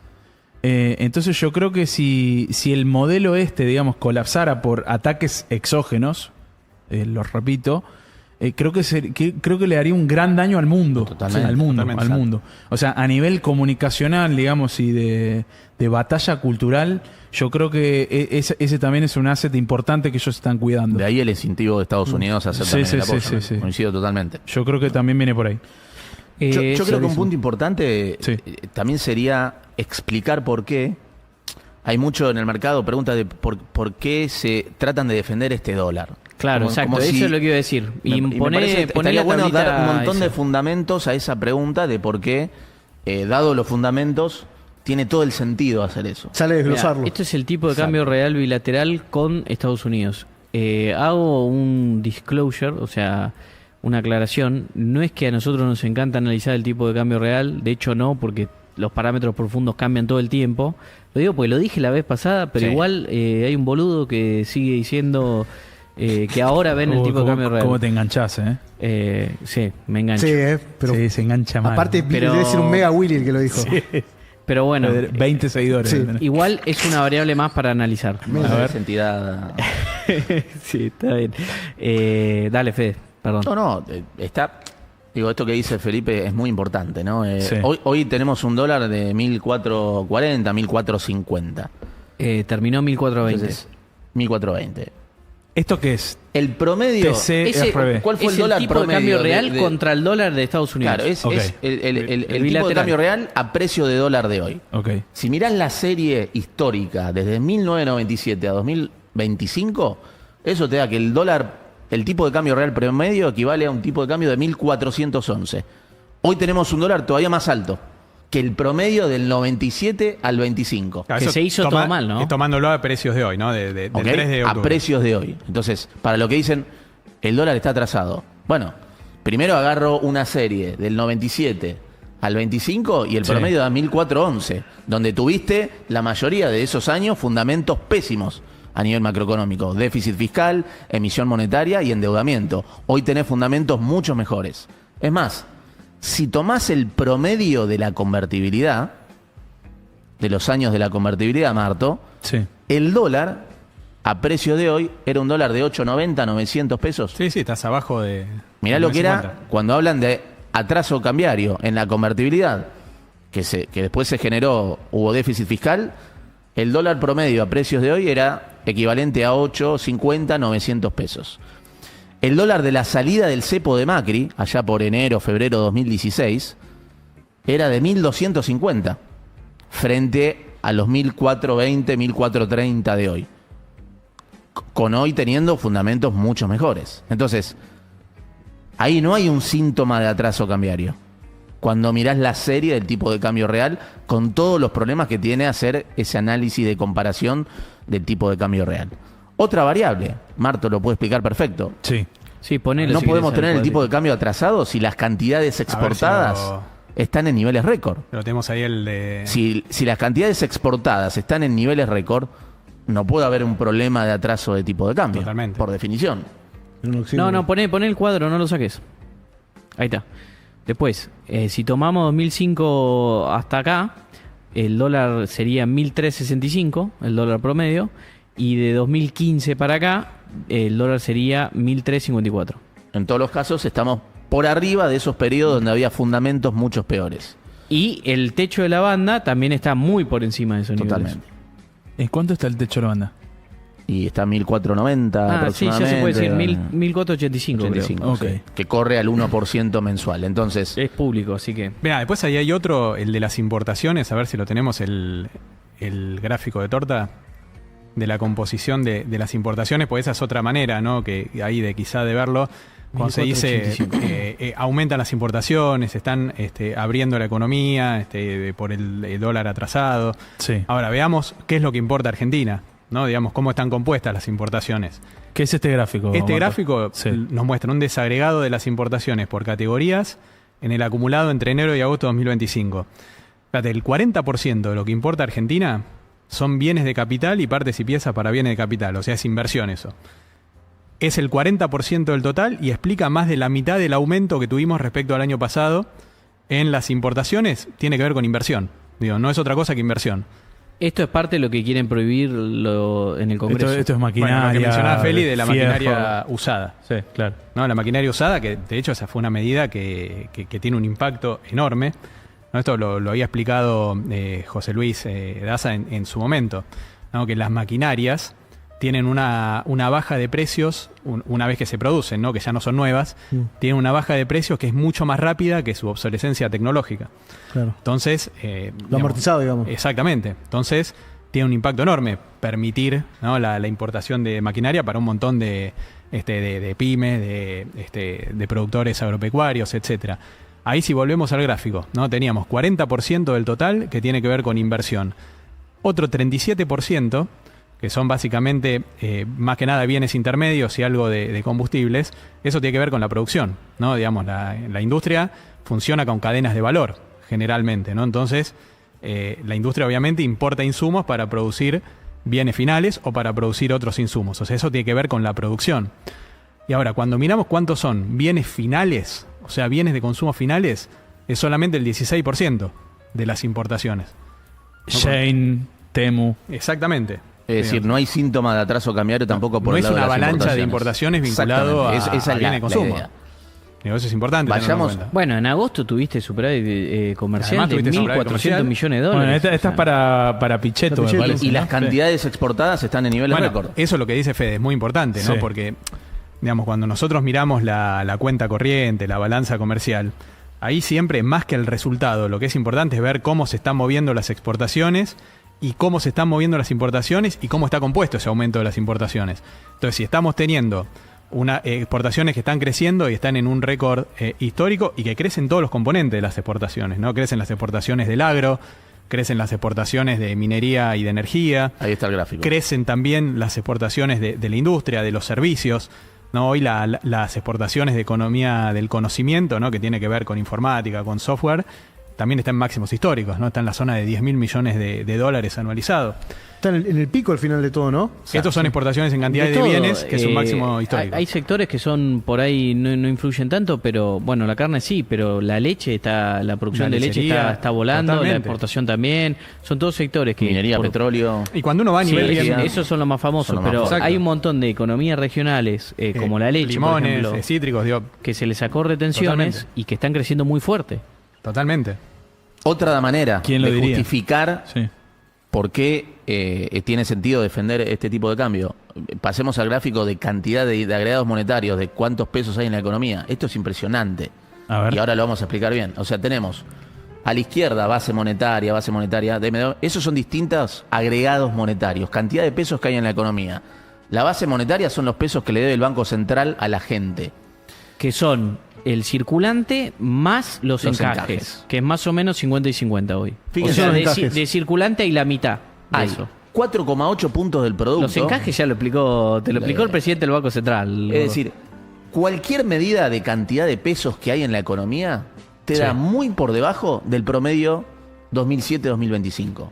Entonces yo creo que si el modelo digamos, colapsara por ataques exógenos, lo repito, creo que le haría un gran daño al mundo. Totalmente, al mundo. O sea, a nivel comunicacional, digamos, y de batalla cultural, yo creo que ese también es un asset importante que ellos están cuidando. De ahí el incentivo de Estados Unidos a hacer también el apoyo. Sí. Coincido totalmente. Yo creo que también viene por ahí. Yo creo que un punto importante también sería explicar por qué. Hay mucho en el mercado preguntas de por qué se tratan de defender este dólar. Claro, exacto, eso es lo que iba a decir. Y estaría bueno dar un montón de fundamentos a esa pregunta de por qué, dado los fundamentos, tiene todo el sentido hacer eso. Sale a desglosarlo. Esto es el tipo de cambio real bilateral con Estados Unidos. Hago un disclosure, o sea, una aclaración. No es que a nosotros nos encanta analizar el tipo de cambio real, de hecho no, porque los parámetros profundos cambian todo el tiempo. Lo digo porque lo dije la vez pasada, pero igual hay un boludo que sigue diciendo... que ahora ven el tipo de cambio real. ¿Cómo te enganchás, sí, me engancho. Sí, pero sí, se engancha mal. Aparte, debe ser un mega Willy el que lo dijo. Sí. Pero bueno, 20 seguidores. Sí. Igual es una variable más para analizar. A ver. Entidad. Sí, está bien. Dale, Fede, perdón. No, está... Digo, esto que dice Felipe es muy importante, ¿no? Sí. Hoy tenemos un dólar de 1.440, 1.450. Terminó 1.420. Entonces, 1.420. ¿Esto qué es? El promedio... ¿Cuál fue el dólar tipo promedio de cambio real contra el dólar de Estados Unidos? Claro, es el tipo de cambio real a precio de dólar de hoy. Okay. Si mirás la serie histórica desde 1997 a 2025, eso te da que el dólar, el tipo de cambio real promedio equivale a un tipo de cambio de 1.411. Hoy tenemos un dólar todavía más alto que el promedio del 97 al 25. Claro, que se hizo todo mal, ¿no? Tomándolo a precios de hoy, ¿no? Del 3 de octubre. A precios de hoy. Entonces, para lo que dicen, el dólar está atrasado. Bueno, primero agarro una serie del 97 al 25 y el promedio da 1.411, donde tuviste la mayoría de esos años fundamentos pésimos a nivel macroeconómico. Déficit fiscal, emisión monetaria y endeudamiento. Hoy tenés fundamentos mucho mejores. Es más, si tomás el promedio de la convertibilidad, de los años de la convertibilidad, Marto, el dólar, a precio de hoy, era un dólar de 8.90, 900 pesos. Sí, estás abajo de... Mirá lo que era cuando hablan de atraso cambiario en la convertibilidad, que después se generó, hubo déficit fiscal, el dólar promedio a precios de hoy era equivalente a 8.50, 900 pesos. El dólar de la salida del cepo de Macri, allá por enero, febrero de 2016, era de 1.250, frente a los 1.420, 1.430 de hoy. Con hoy teniendo fundamentos mucho mejores. Entonces, ahí no hay un síntoma de atraso cambiario. Cuando mirás la serie del tipo de cambio real, con todos los problemas que tiene hacer ese análisis de comparación del tipo de cambio real. Otra variable, Marto lo puede explicar perfecto. Sí, ponelo. No podemos tener el tipo de cambio atrasado si las cantidades exportadas están en niveles récord. Pero tenemos ahí el de... Si las cantidades exportadas están en niveles récord, no puede haber un problema de atraso de tipo de cambio. Totalmente. Por definición. No, poné el cuadro, no lo saques. Ahí está. Después, si tomamos 2005 hasta acá, el dólar sería 1.365, el dólar promedio, y de 2015 para acá, el dólar sería 1.354. En todos los casos estamos por arriba de esos periodos donde había fundamentos muchos peores. Y el techo de la banda también está muy por encima de esos niveles. ¿En cuánto está el techo de la banda? Y está 1.490 aproximadamente. Sí, ya se puede decir 1.485, creo. Okay. Que corre al 1% mensual. Entonces, es público, así que... Mira, después ahí hay otro, el de las importaciones, a ver si lo tenemos, el el gráfico de torta de la composición de las importaciones, pues esa es otra manera, ¿no? Que ahí quizá de verlo, cuando se dice aumentan las importaciones, están abriendo la economía por el dólar atrasado. Sí. Ahora veamos qué es lo que importa Argentina, ¿no? Digamos, cómo están compuestas las importaciones. ¿Qué es este gráfico? Este gráfico Sí. nos muestra un desagregado de las importaciones por categorías en el acumulado entre enero y agosto de 2025. Fíjate, el 40% de lo que importa Argentina son bienes de capital y partes y piezas para bienes de capital, o sea, es inversión eso. Es el 40% del total y explica más de la mitad del aumento que tuvimos respecto al año pasado en las importaciones. Tiene que ver con inversión. Digo, no es otra cosa que inversión. Esto es parte de lo que quieren prohibir en el Congreso. Esto es maquinaria. Bueno, lo que mencionaba Feli de la fierro. maquinaria usada. Sí, claro. ¿No? La maquinaria usada, que de hecho esa fue una medida que tiene un impacto enorme. ¿No? Esto lo había explicado José Luis Daza en su momento, ¿no? Que las maquinarias tienen una baja de precios una vez que se producen, ¿no? Que ya no son nuevas, tienen una baja de precios que es mucho más rápida que su obsolescencia tecnológica. Claro. Entonces, Lo amortizado, digamos. Exactamente. Entonces, tiene un impacto enorme permitir, ¿no? la importación de maquinaria para un montón de pymes, de productores agropecuarios, etcétera. Ahí si volvemos al gráfico, ¿no? Teníamos 40% del total que tiene que ver con inversión. Otro 37%, que son básicamente más que nada bienes intermedios y algo de combustibles, eso tiene que ver con la producción, ¿no? Digamos, la industria funciona con cadenas de valor, generalmente, ¿no? Entonces, la industria obviamente importa insumos para producir bienes finales o para producir otros insumos. O sea, eso tiene que ver con la producción. Y ahora, cuando miramos cuántos son bienes finales, o sea, bienes de consumo finales, es solamente el 16% de las importaciones. Shein, Temu. Exactamente. Es decir, no hay síntoma de atraso cambiario tampoco por no el es lado una de las avalancha de importaciones vinculado a, Exactamente. Esa a es bienes de consumo. idea. Digo, eso es importante. Vayamos- tenerlo en cuenta. Bueno, en agosto tuviste superávit comercial Además, de tuviste superávit 1.400 comercial. millones de Bueno, dólares. esta es para Pichetto, me Pichetto. parece. Y ¿no? las cantidades exportadas están en niveles Bueno, récord. eso es lo que dice Fede, es muy importante, ¿no? Sí. Porque, digamos, cuando nosotros miramos la cuenta corriente, la balanza comercial, ahí siempre, más que el resultado, lo que es importante es ver cómo se están moviendo las exportaciones y cómo se están moviendo las importaciones y cómo está compuesto ese aumento de las importaciones. Entonces, si estamos teniendo exportaciones que están creciendo y están en un récord histórico y que crecen todos los componentes de las exportaciones, ¿no? Crecen las exportaciones del agro, crecen las exportaciones de minería y de energía, Ahí está el gráfico. crecen también las exportaciones de la industria, de los servicios, ¿no? Hoy las exportaciones de economía del conocimiento, ¿no? Que tiene que ver con informática, con software, también está en máximos históricos, ¿no? Está en la zona de 10.000 millones de dólares anualizados. Está en el pico al final de todo, ¿no? Estos son exportaciones en cantidad de todo, bienes, que es un máximo histórico. Hay sectores que son por ahí no influyen tanto, pero bueno, la carne sí, pero la leche la producción La de leche lechería, está volando, la totalmente. exportación también. Son todos sectores que Minería, petróleo. Y cuando uno va a Sí, nivel energía. esos son los más famosos, Son los más pero famosos. hay un montón de economías regionales, como la leche, por limones, ejemplo, cítricos, digo, que se les sacó retenciones Totalmente. y que están creciendo muy fuerte. totalmente. Otra manera ¿Quién lo de diría? justificar Sí. por qué tiene sentido defender este tipo de cambio. Pasemos al gráfico de cantidad de agregados monetarios, de cuántos pesos hay en la economía. Esto es impresionante. A ver. Y ahora lo vamos a explicar bien. O sea, tenemos a la izquierda base monetaria, esos son distintos agregados monetarios, cantidad de pesos que hay en la economía. La base monetaria son los pesos que le debe el Banco Central a la gente. Que son el circulante más los encajes, que es más o menos 50 y 50 hoy. Fíjense o sea, los de, encajes. de circulante hay la mitad de Hay eso. 4,8 puntos del producto. Los encajes ya te lo explicó el presidente del Banco Central. Es decir, cualquier medida de cantidad de pesos que hay en la economía te da muy por debajo del promedio 2007-2025.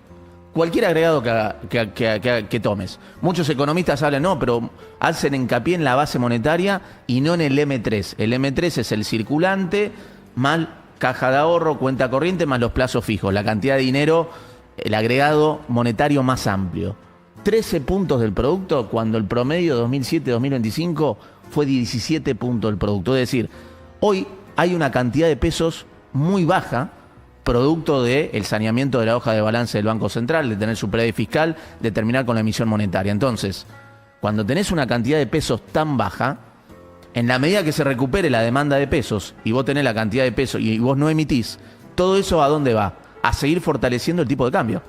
Cualquier agregado que tomes. Muchos economistas hablan, no, pero hacen hincapié en la base monetaria y no en el M3. El M3 es el circulante más caja de ahorro, cuenta corriente, más los plazos fijos. La cantidad de dinero, el agregado monetario más amplio. 13 puntos del producto cuando el promedio 2007-2025 fue 17 puntos del producto. Es decir, hoy hay una cantidad de pesos muy baja, producto del saneamiento de la hoja de balance del Banco Central, de tener superávit fiscal, de terminar con la emisión monetaria. Entonces, cuando tenés una cantidad de pesos tan baja, en la medida que se recupere la demanda de pesos y vos tenés la cantidad de pesos y vos no emitís, todo eso ¿a dónde va? A seguir fortaleciendo el tipo de cambio.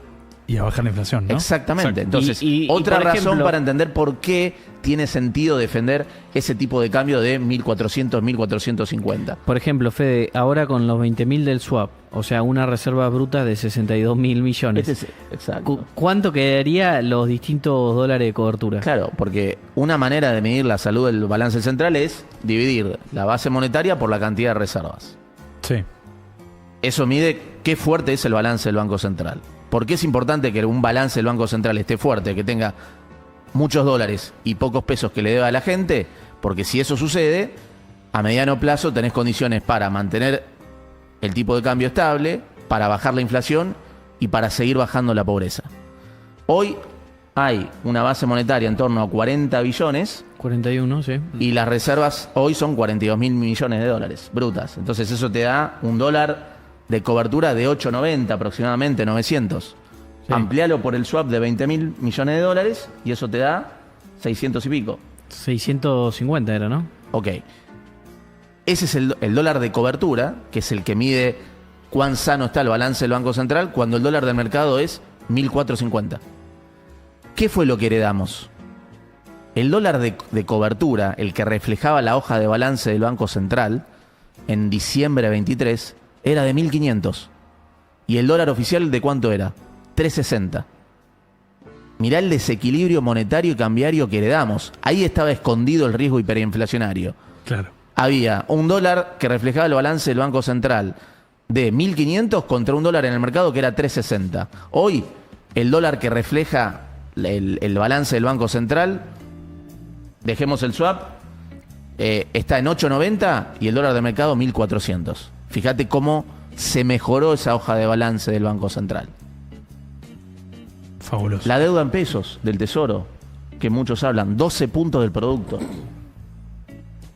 Y a bajar la inflación, ¿no? Exactamente. Exacto. Entonces, Y otra por razón ejemplo, para entender por qué tiene sentido defender ese tipo de cambio de 1.400, 1.450. Por ejemplo, Fede, ahora con los 20.000 del swap, o sea, una reserva bruta de 62.000 millones. Exacto. ¿Cuánto quedaría los distintos dólares de cobertura? Claro, porque una manera de medir la salud del balance central es dividir la base monetaria por la cantidad de reservas. Sí. Eso mide qué fuerte es el balance del Banco Central. ¿Por qué es importante que un balance del Banco Central esté fuerte, que tenga muchos dólares y pocos pesos que le deba a la gente? Porque si eso sucede, a mediano plazo tenés condiciones para mantener el tipo de cambio estable, para bajar la inflación y para seguir bajando la pobreza. Hoy hay una base monetaria en torno a 40 billones 41, sí. y las reservas hoy son 42.000 millones de dólares brutas. Entonces eso te da un dólar de cobertura de 8.90 aproximadamente, 900. Sí. Amplialo por el swap de 20.000 millones de dólares y eso te da 600 y pico. 650 era, ¿no? Ok. Ese es el dólar de cobertura, que es el que mide cuán sano está el balance del Banco Central, cuando el dólar del mercado es 1.450. ¿Qué fue lo que heredamos? El dólar de cobertura, el que reflejaba la hoja de balance del Banco Central, en diciembre de 23, era de 1.500. ¿Y el dólar oficial de cuánto era? 3.60. Mirá el desequilibrio monetario y cambiario que heredamos. Ahí estaba escondido el riesgo hiperinflacionario. Claro. Había un dólar que reflejaba el balance del Banco Central de 1.500 contra un dólar en el mercado que era 3.60. Hoy, el dólar que refleja el balance del Banco Central, dejemos el swap, está en 8.90 y el dólar de mercado 1.400. Fíjate cómo se mejoró esa hoja de balance del Banco Central. Fabuloso. La deuda en pesos del Tesoro, que muchos hablan, 12 puntos del producto.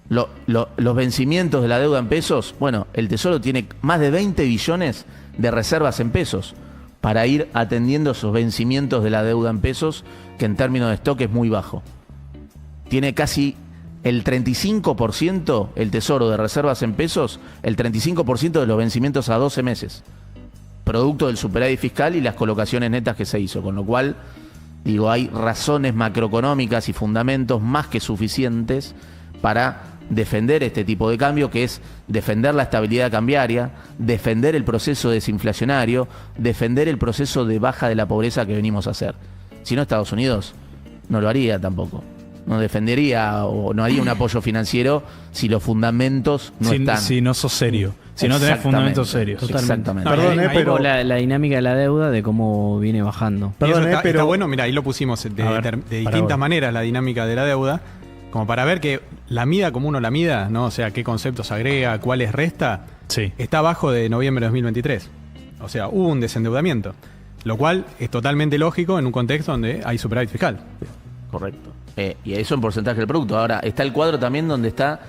Los vencimientos de la deuda en pesos, bueno, el Tesoro tiene más de 20 billones de reservas en pesos para ir atendiendo esos vencimientos de la deuda en pesos, que en términos de stock es muy bajo. Tiene casi el 35%, el Tesoro de reservas en pesos, el 35% de los vencimientos a 12 meses. Producto del superávit fiscal y las colocaciones netas que se hizo. Con lo cual, digo, hay razones macroeconómicas y fundamentos más que suficientes para defender este tipo de cambio, que es defender la estabilidad cambiaria, defender el proceso desinflacionario, defender el proceso de baja de la pobreza que venimos a hacer. Si no, Estados Unidos no lo haría tampoco. No defendería o no haría un apoyo financiero si los fundamentos no están. Si no sos serio. Si no tenés fundamentos serios. Exactamente. Perdón, pero la dinámica de la deuda, de cómo viene bajando. Perdón, y eso pero está bueno, mira, ahí lo pusimos de distintas maneras, la dinámica de la deuda, como para ver que la mida como uno la mida, ¿no? O sea, qué conceptos agrega, cuáles resta, Sí. está abajo de noviembre de 2023. O sea, hubo un desendeudamiento, lo cual es totalmente lógico en un contexto donde hay superávit fiscal. Correcto. Y eso en porcentaje del producto. Ahora, está el cuadro también donde está,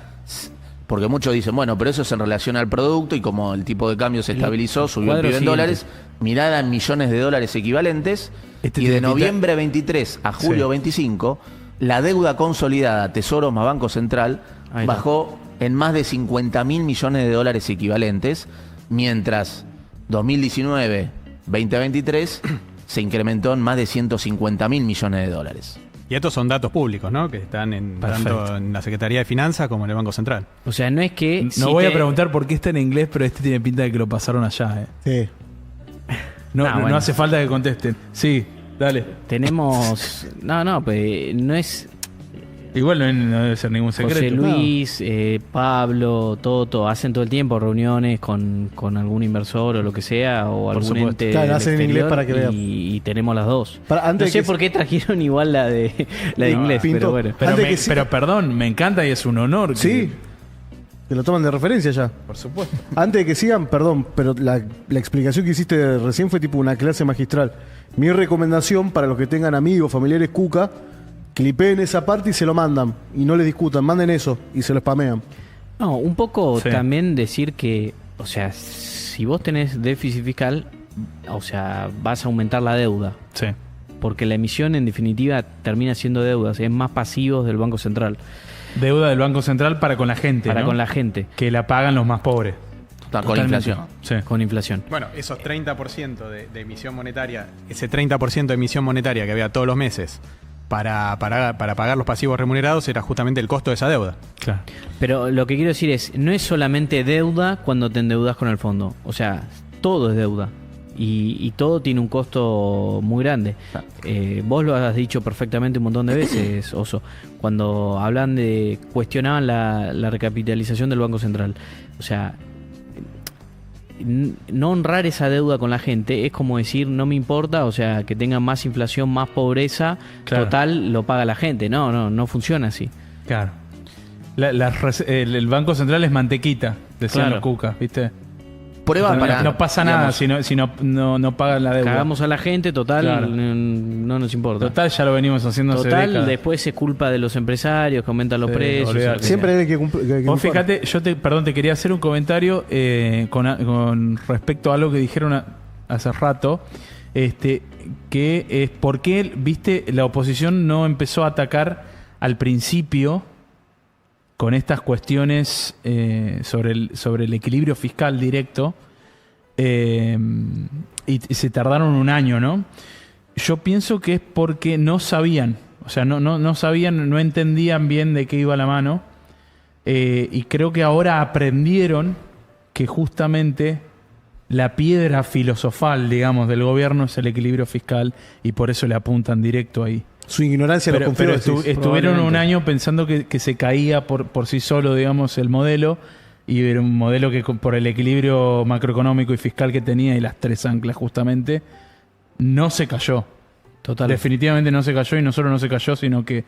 porque muchos dicen, bueno, pero eso es en relación al producto y como el tipo de cambio se estabilizó, subió el cuadro PIB en siguiente. dólares, mirada en millones de dólares equivalentes, y de tiene noviembre 23 a julio Sí. 25, la deuda consolidada, Tesoro más Banco Central, Ahí está. bajó en más de 50.000 millones de dólares equivalentes, mientras 2019-2023 se incrementó en más de 150.000 millones de dólares. Y estos son datos públicos, ¿no? Que están Perfecto. tanto en la Secretaría de Finanzas como en el Banco Central. O sea, no es que... No si voy a te- preguntar por qué está en inglés, pero este tiene pinta de que lo pasaron allá. sí. No, Ah, no bueno. hace falta que contesten. Sí, dale. Tenemos... No, pues no es... Igual no debe ser ningún secreto. José Luis, Pablo, Toto, hacen todo el tiempo reuniones con algún inversor o lo que sea, o algún supuesto. ente Claro, del hacen en inglés exterior, para que vean. y tenemos las dos. Para- antes no de sé que por se- qué trajeron igual la de inglés, Pinto. pero bueno. Pero, Antes que siga- pero perdón, me encanta y es un honor. Sí. Que lo toman de referencia ya. Por supuesto. Antes de que sigan, perdón, pero la explicación que hiciste recién fue tipo una clase magistral. Mi recomendación para los que tengan amigos, familiares cuca, clipeen esa parte y se lo mandan. Y no les discutan, manden eso y se lo spamean. No, un poco Sí. también decir que, o sea, si vos tenés déficit fiscal, o sea, vas a aumentar la deuda. Sí. Porque la emisión, en definitiva, termina siendo deudas, es más pasivos del Banco Central, Deuda del Banco Central para con la gente. para ¿no? con la gente. Que la pagan los más pobres. Con inflación. Sí. Con inflación. Bueno, esos 30% de emisión monetaria, ese 30% de emisión monetaria que había todos los meses para pagar los pasivos remunerados era justamente el costo de esa deuda. Claro. Pero lo que quiero decir es, no es solamente deuda cuando te endeudas con el fondo. O sea, todo es deuda. Y todo tiene un costo muy grande. Vos lo has dicho perfectamente un montón de veces, Oso, cuando cuestionaban la recapitalización del Banco Central. O sea, no honrar esa deuda con la gente es como decir, no me importa, o sea, que tenga más inflación, más pobreza, claro. Total, lo paga la gente. No funciona así. Claro. El Banco Central es mantequita, decían Claro. los cucas, ¿viste? Prueba para. No pasa nada si no pagan la deuda. Cagamos a la gente, total, Claro. no nos importa. Total, ya lo venimos haciendo hace Total, décadas. después es culpa de los empresarios que aumentan los Sí, precios. olvidate. o lo que Siempre sea. hay que cumplir. Vos fíjate, te quería hacer un comentario con respecto a algo que dijeron hace rato, que es por qué, viste, la oposición no empezó a atacar al principio con estas cuestiones sobre el equilibrio fiscal directo, y se tardaron un año, ¿no? Yo pienso que es porque no sabían, o sea, no sabían, no entendían bien de qué iba la mano, y creo que ahora aprendieron que justamente la piedra filosofal, digamos, del gobierno es el equilibrio fiscal, y por eso le apuntan directo ahí. Su ignorancia Pero, los confió. estuvieron un año pensando que se caía por sí solo, digamos, el modelo, y era un modelo que por el equilibrio macroeconómico y fiscal que tenía y las tres anclas justamente, no se cayó. Total. Definitivamente no se cayó, y no solo no se cayó, sino que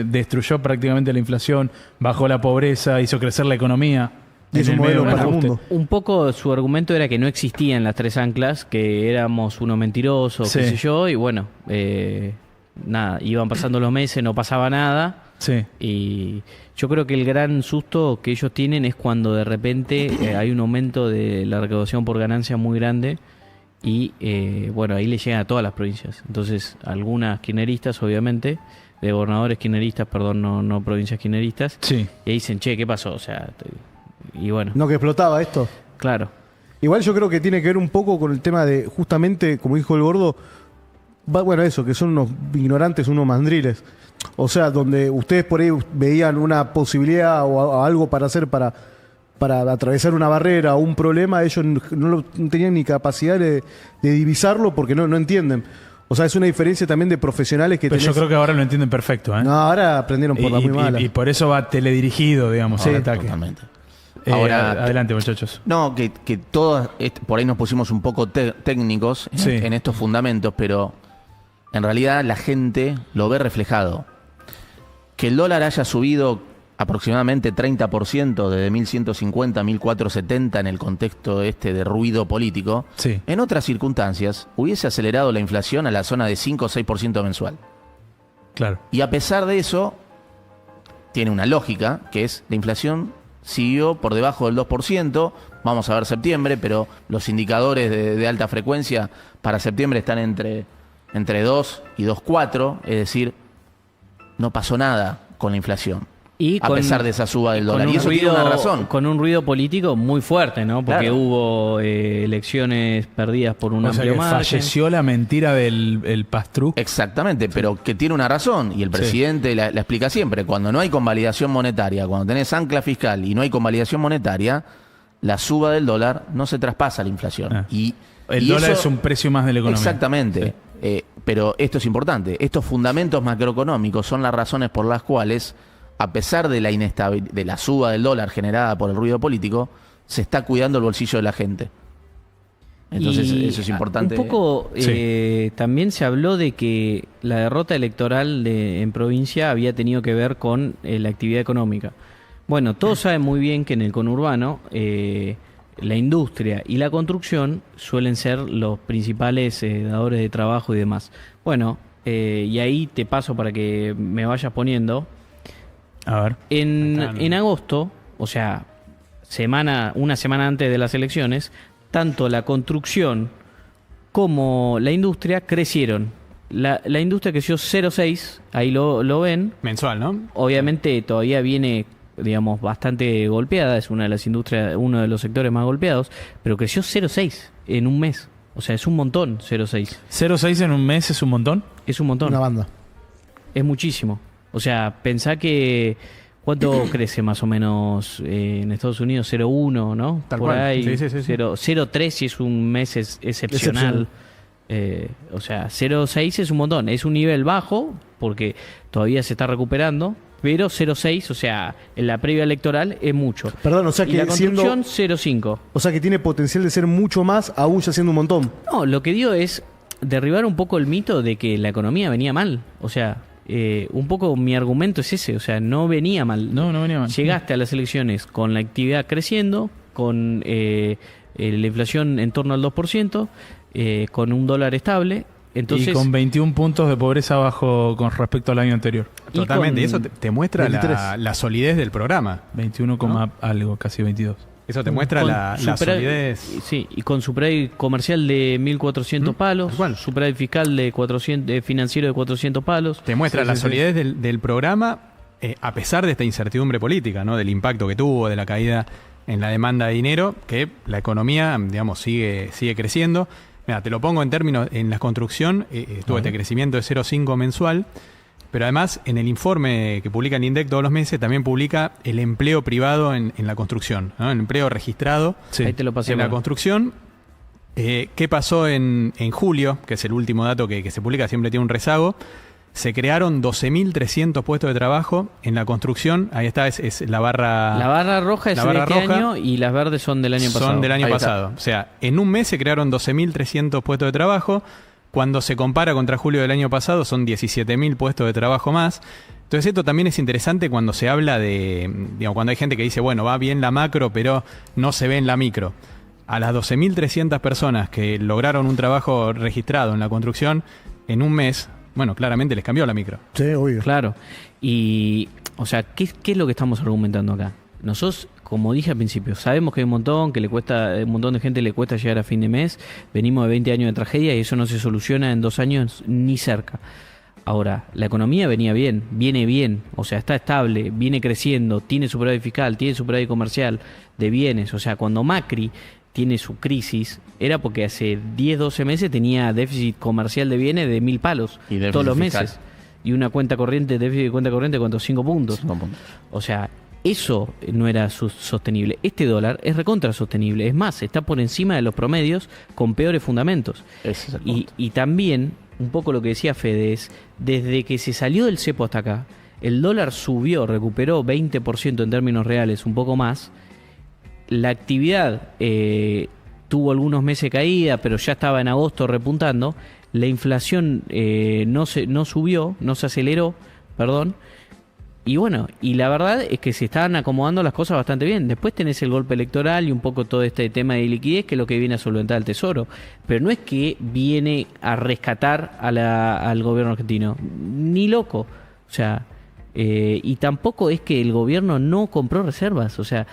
destruyó prácticamente la inflación, bajó la pobreza, hizo crecer la economía. Y es en un el medio modelo de un para el ajuste. mundo. Un poco su argumento era que no existían las tres anclas, que éramos unos mentirosos, Sí. qué sé yo, y bueno, nada, iban pasando los meses, no pasaba nada. Sí. Y yo creo que el gran susto que ellos tienen es cuando de repente hay un aumento de la recaudación por ganancia muy grande y bueno, ahí le llegan a todas las provincias. Entonces, algunas kirchneristas, obviamente, de gobernadores kirchneristas, perdón, no provincias kirchneristas, Sí. y ahí dicen, che, ¿qué pasó? O sea, y bueno, No, que explotaba esto. claro. Igual yo creo que tiene que ver un poco con el tema de, justamente, como dijo el gordo, bueno, eso, que son unos ignorantes, unos mandriles. O sea, donde ustedes por ahí veían una posibilidad o algo para hacer para atravesar una barrera o un problema, ellos no tenían ni capacidad de divisarlo porque no entienden. O sea, es una diferencia también de profesionales que Pero yo creo que ahora lo entienden perfecto, ¿eh? No, ahora aprendieron por la muy mala. y por eso va teledirigido, digamos, Sí, el ataque. Totalmente. Ahora, adelante, muchachos. No, que todos, por ahí nos pusimos un poco técnicos Sí. en estos fundamentos, pero en realidad la gente lo ve reflejado. Que el dólar haya subido aproximadamente 30% desde 1150 a 1470 en el contexto de ruido político, Sí. en otras circunstancias hubiese acelerado la inflación a la zona de 5 o 6% mensual. Claro. Y a pesar de eso, tiene una lógica, que es la inflación siguió por debajo del 2%, vamos a ver septiembre, pero los indicadores de alta frecuencia para septiembre están entre 2 y 2,4, es decir, no pasó nada con la inflación, Y a pesar de esa suba del dólar. Y eso tiene una razón. Con un ruido político muy fuerte, ¿no? Porque Claro. hubo elecciones perdidas por un O sea amplio que margen. falleció la mentira del pastrú. Exactamente, pero que tiene una razón, y el presidente la explica siempre. Cuando no hay convalidación monetaria, cuando tenés ancla fiscal y no hay convalidación monetaria, la suba del dólar no se traspasa a la inflación. Ah. Y El dólar eso- es un precio más de la economía. Exactamente. Pero esto es importante. Estos fundamentos macroeconómicos son las razones por las cuales, a pesar de la de la suba del dólar generada por el ruido político, se está cuidando el bolsillo de la gente. Entonces, Y eso es importante. Un poco Sí. también se habló de que la derrota electoral en provincia había tenido que ver con la actividad económica. Bueno, todos saben muy bien que en el conurbano la industria y la construcción suelen ser los principales dadores de trabajo y demás. Bueno, y ahí te paso para que me vayas poniendo. A ver. En agosto, o sea, una semana antes de las elecciones, tanto la construcción como la industria crecieron. La industria creció 0,6, ahí lo ven. Mensual, ¿no? Obviamente todavía viene digamos, bastante golpeada, es una de las industrias, uno de los sectores más golpeados, pero creció 0,6 en un mes. O sea, es un montón 0,6. 0,6 en un mes es un montón. Es un montón. Una banda. Es muchísimo. O sea, pensá que ¿cuánto crece más o menos en Estados Unidos? 0,1, ¿no? Tal Por cual. ahí. Sí. 0,3 si es un mes excepcional. O sea, 0,6 es un montón. Es un nivel bajo porque todavía se está recuperando. Pero 0,6, o sea, en la previa electoral es mucho. Perdón, o sea Y que la construcción 0,5. O sea que tiene potencial de ser mucho más, aún ya siendo un montón. No, lo que digo es derribar un poco el mito de que la economía venía mal. O sea, un poco mi argumento es ese. O sea, no venía mal. No venía mal. Llegaste a las elecciones con la actividad creciendo, con la inflación en torno al 2%, con un dólar estable. Entonces, y con 21 puntos de pobreza bajo con respecto al año anterior. Totalmente, y eso te muestra 23. la solidez del programa. 21, ¿no? algo, casi 22. Eso te muestra con la superávit- solidez. Sí, y con superávit comercial de 1.400 palos, tal cual. superávit fiscal de 400, financiero de 400 palos. Te muestra la solidez del programa, a pesar de esta incertidumbre política, ¿no? Del impacto que tuvo, de la caída en la demanda de dinero, que la economía, digamos, sigue creciendo. Mira, te lo pongo en términos, en la construcción, tuvo este crecimiento de 0,5 mensual, pero además en el informe que publica el INDEC todos los meses también publica el empleo privado en la construcción, ¿no? El empleo registrado Ahí te lo pasé. en la bueno. construcción. ¿Qué pasó en julio? Que es el último dato que se publica, siempre tiene un rezago. Se crearon 12.300 puestos de trabajo en la construcción. Ahí está, es la barra... La barra roja es la de barra este roja año y las verdes son del año pasado. Son del año Ahí está. pasado. O sea, en un mes se crearon 12.300 puestos de trabajo. Cuando se compara contra julio del año pasado, son 17.000 puestos de trabajo más. Entonces esto también es interesante cuando se habla de, digamos, cuando hay gente que dice, bueno, va bien la macro, pero no se ve en la micro. A las 12.300 personas que lograron un trabajo registrado en la construcción, en un mes, bueno, claramente les cambió la micro. Sí, obvio. Claro. Y, o sea, ¿qué es lo que estamos argumentando acá? Nosotros, como dije al principio, sabemos que hay un montón, que le cuesta, un montón de gente le cuesta llegar a fin de mes. Venimos de 20 años de tragedia y eso no se soluciona en 2 años ni cerca. Ahora, la economía venía bien, viene bien, o sea, está estable, viene creciendo, tiene superávit fiscal, tiene superávit comercial de bienes. O sea, cuando Macri tiene su crisis, era porque hace 10, 12 meses tenía déficit comercial de bienes de 1.000 palos Y déficit todos los fiscal. meses. Y una cuenta corriente, déficit de cuenta corriente, ¿cuántos? 5 puntos. 5 puntos. O sea, eso no era sostenible. Este dólar es recontra sostenible. Es más, está por encima de los promedios con peores fundamentos. Ese es el Y, punto. y también, un poco lo que decía Fede, es desde que se salió del cepo hasta acá, el dólar subió, recuperó 20% en términos reales, un poco más. La actividad tuvo algunos meses de caída, pero ya estaba en agosto repuntando. La inflación no subió, no se aceleró, perdón. Y bueno, y la verdad es que se estaban acomodando las cosas bastante bien. Después tenés el golpe electoral y un poco todo este tema de liquidez, que es lo que viene a solventar el Tesoro. Pero no es que viene a rescatar al gobierno argentino. Ni loco. O sea, y tampoco es que el gobierno no compró reservas. O sea,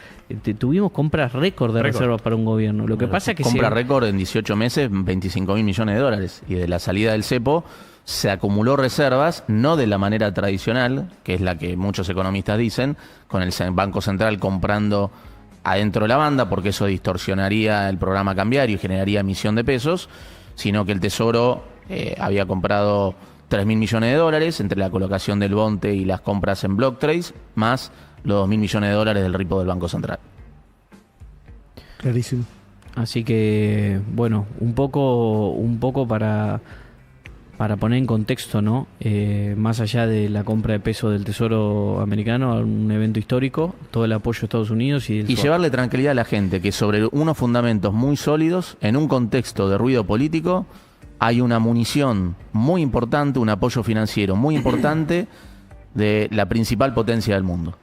tuvimos compras récord de reservas para un gobierno. Lo que pasa es que compra récord en 18 meses, 25.000 millones de dólares. Y de la salida del cepo se acumuló reservas, no de la manera tradicional, que es la que muchos economistas dicen, con el Banco Central comprando adentro de la banda, porque eso distorsionaría el programa cambiario y generaría emisión de pesos, sino que el Tesoro había comprado 3.000 millones de dólares entre la colocación del Bonte y las compras en block trades, más los 2.000 millones de dólares del repo del Banco Central. Clarísimo. Así que, bueno, un poco para poner en contexto, ¿no? Más allá de la compra de peso del Tesoro americano, un evento histórico, todo el apoyo de Estados Unidos y del Y swap. llevarle tranquilidad a la gente que sobre unos fundamentos muy sólidos, en un contexto de ruido político, hay una munición muy importante, un apoyo financiero muy importante de la principal potencia del mundo.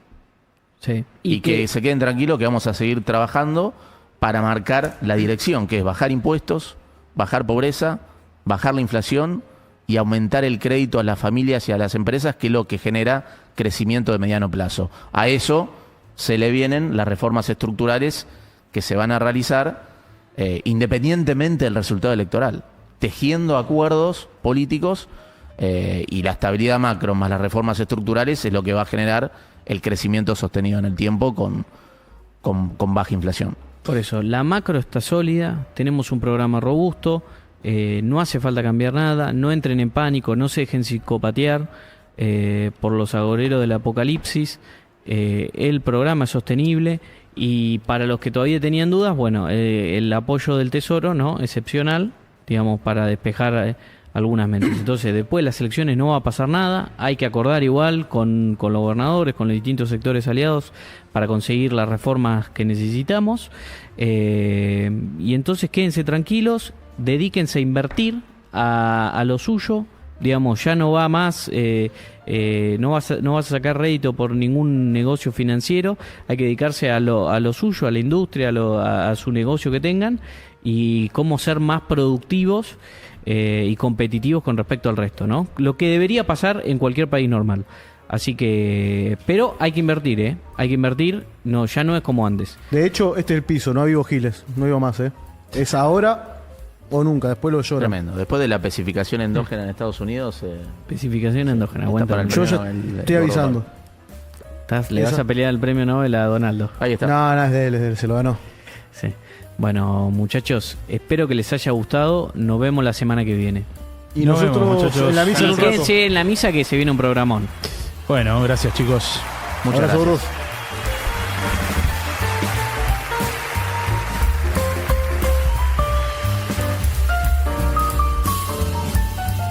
Sí. Y que se queden tranquilos que vamos a seguir trabajando para marcar la dirección, que es bajar impuestos, bajar pobreza, bajar la inflación y aumentar el crédito a las familias y a las empresas, que es lo que genera crecimiento de mediano plazo. A eso se le vienen las reformas estructurales que se van a realizar independientemente del resultado electoral, tejiendo acuerdos políticos y la estabilidad macro más las reformas estructurales es lo que va a generar el crecimiento sostenido en el tiempo con baja inflación. Por eso, la macro está sólida, tenemos un programa robusto, no hace falta cambiar nada, no entren en pánico, no se dejen psicopatear por los agoreros del apocalipsis. El programa es sostenible y para los que todavía tenían dudas, bueno, el apoyo del Tesoro, ¿no? Excepcional, digamos, para despejar algunas mentes. Entonces, después de las elecciones no va a pasar nada, hay que acordar igual con los gobernadores, con los distintos sectores aliados para conseguir las reformas que necesitamos. Y entonces quédense tranquilos, dedíquense a invertir a lo suyo. Digamos, ya no va más, no vas a sacar rédito por ningún negocio financiero, hay que dedicarse a lo suyo, a la industria, a su negocio que tengan, y cómo ser más productivos y competitivos con respecto al resto, ¿no? Lo que debería pasar en cualquier país normal. Así que, pero hay que invertir, hay que invertir, no, ya no es como antes. De hecho, este es el piso, no ha habido giles, no iba más, Es ahora o nunca, después lo lloran. Tremendo. Después de la especificación endógena en Estados Unidos. Especificación endógena, aguanta. Yo ya estoy avisando. Le vas a pelear el premio Nobel a Donaldo. Ahí está. No, es de él, se lo ganó. Sí. Bueno, muchachos, espero que les haya gustado. Nos vemos la semana que viene. Y nosotros en la misa. Y quédense en la misa que se viene un programón. Bueno, gracias, chicos. Muchas gracias.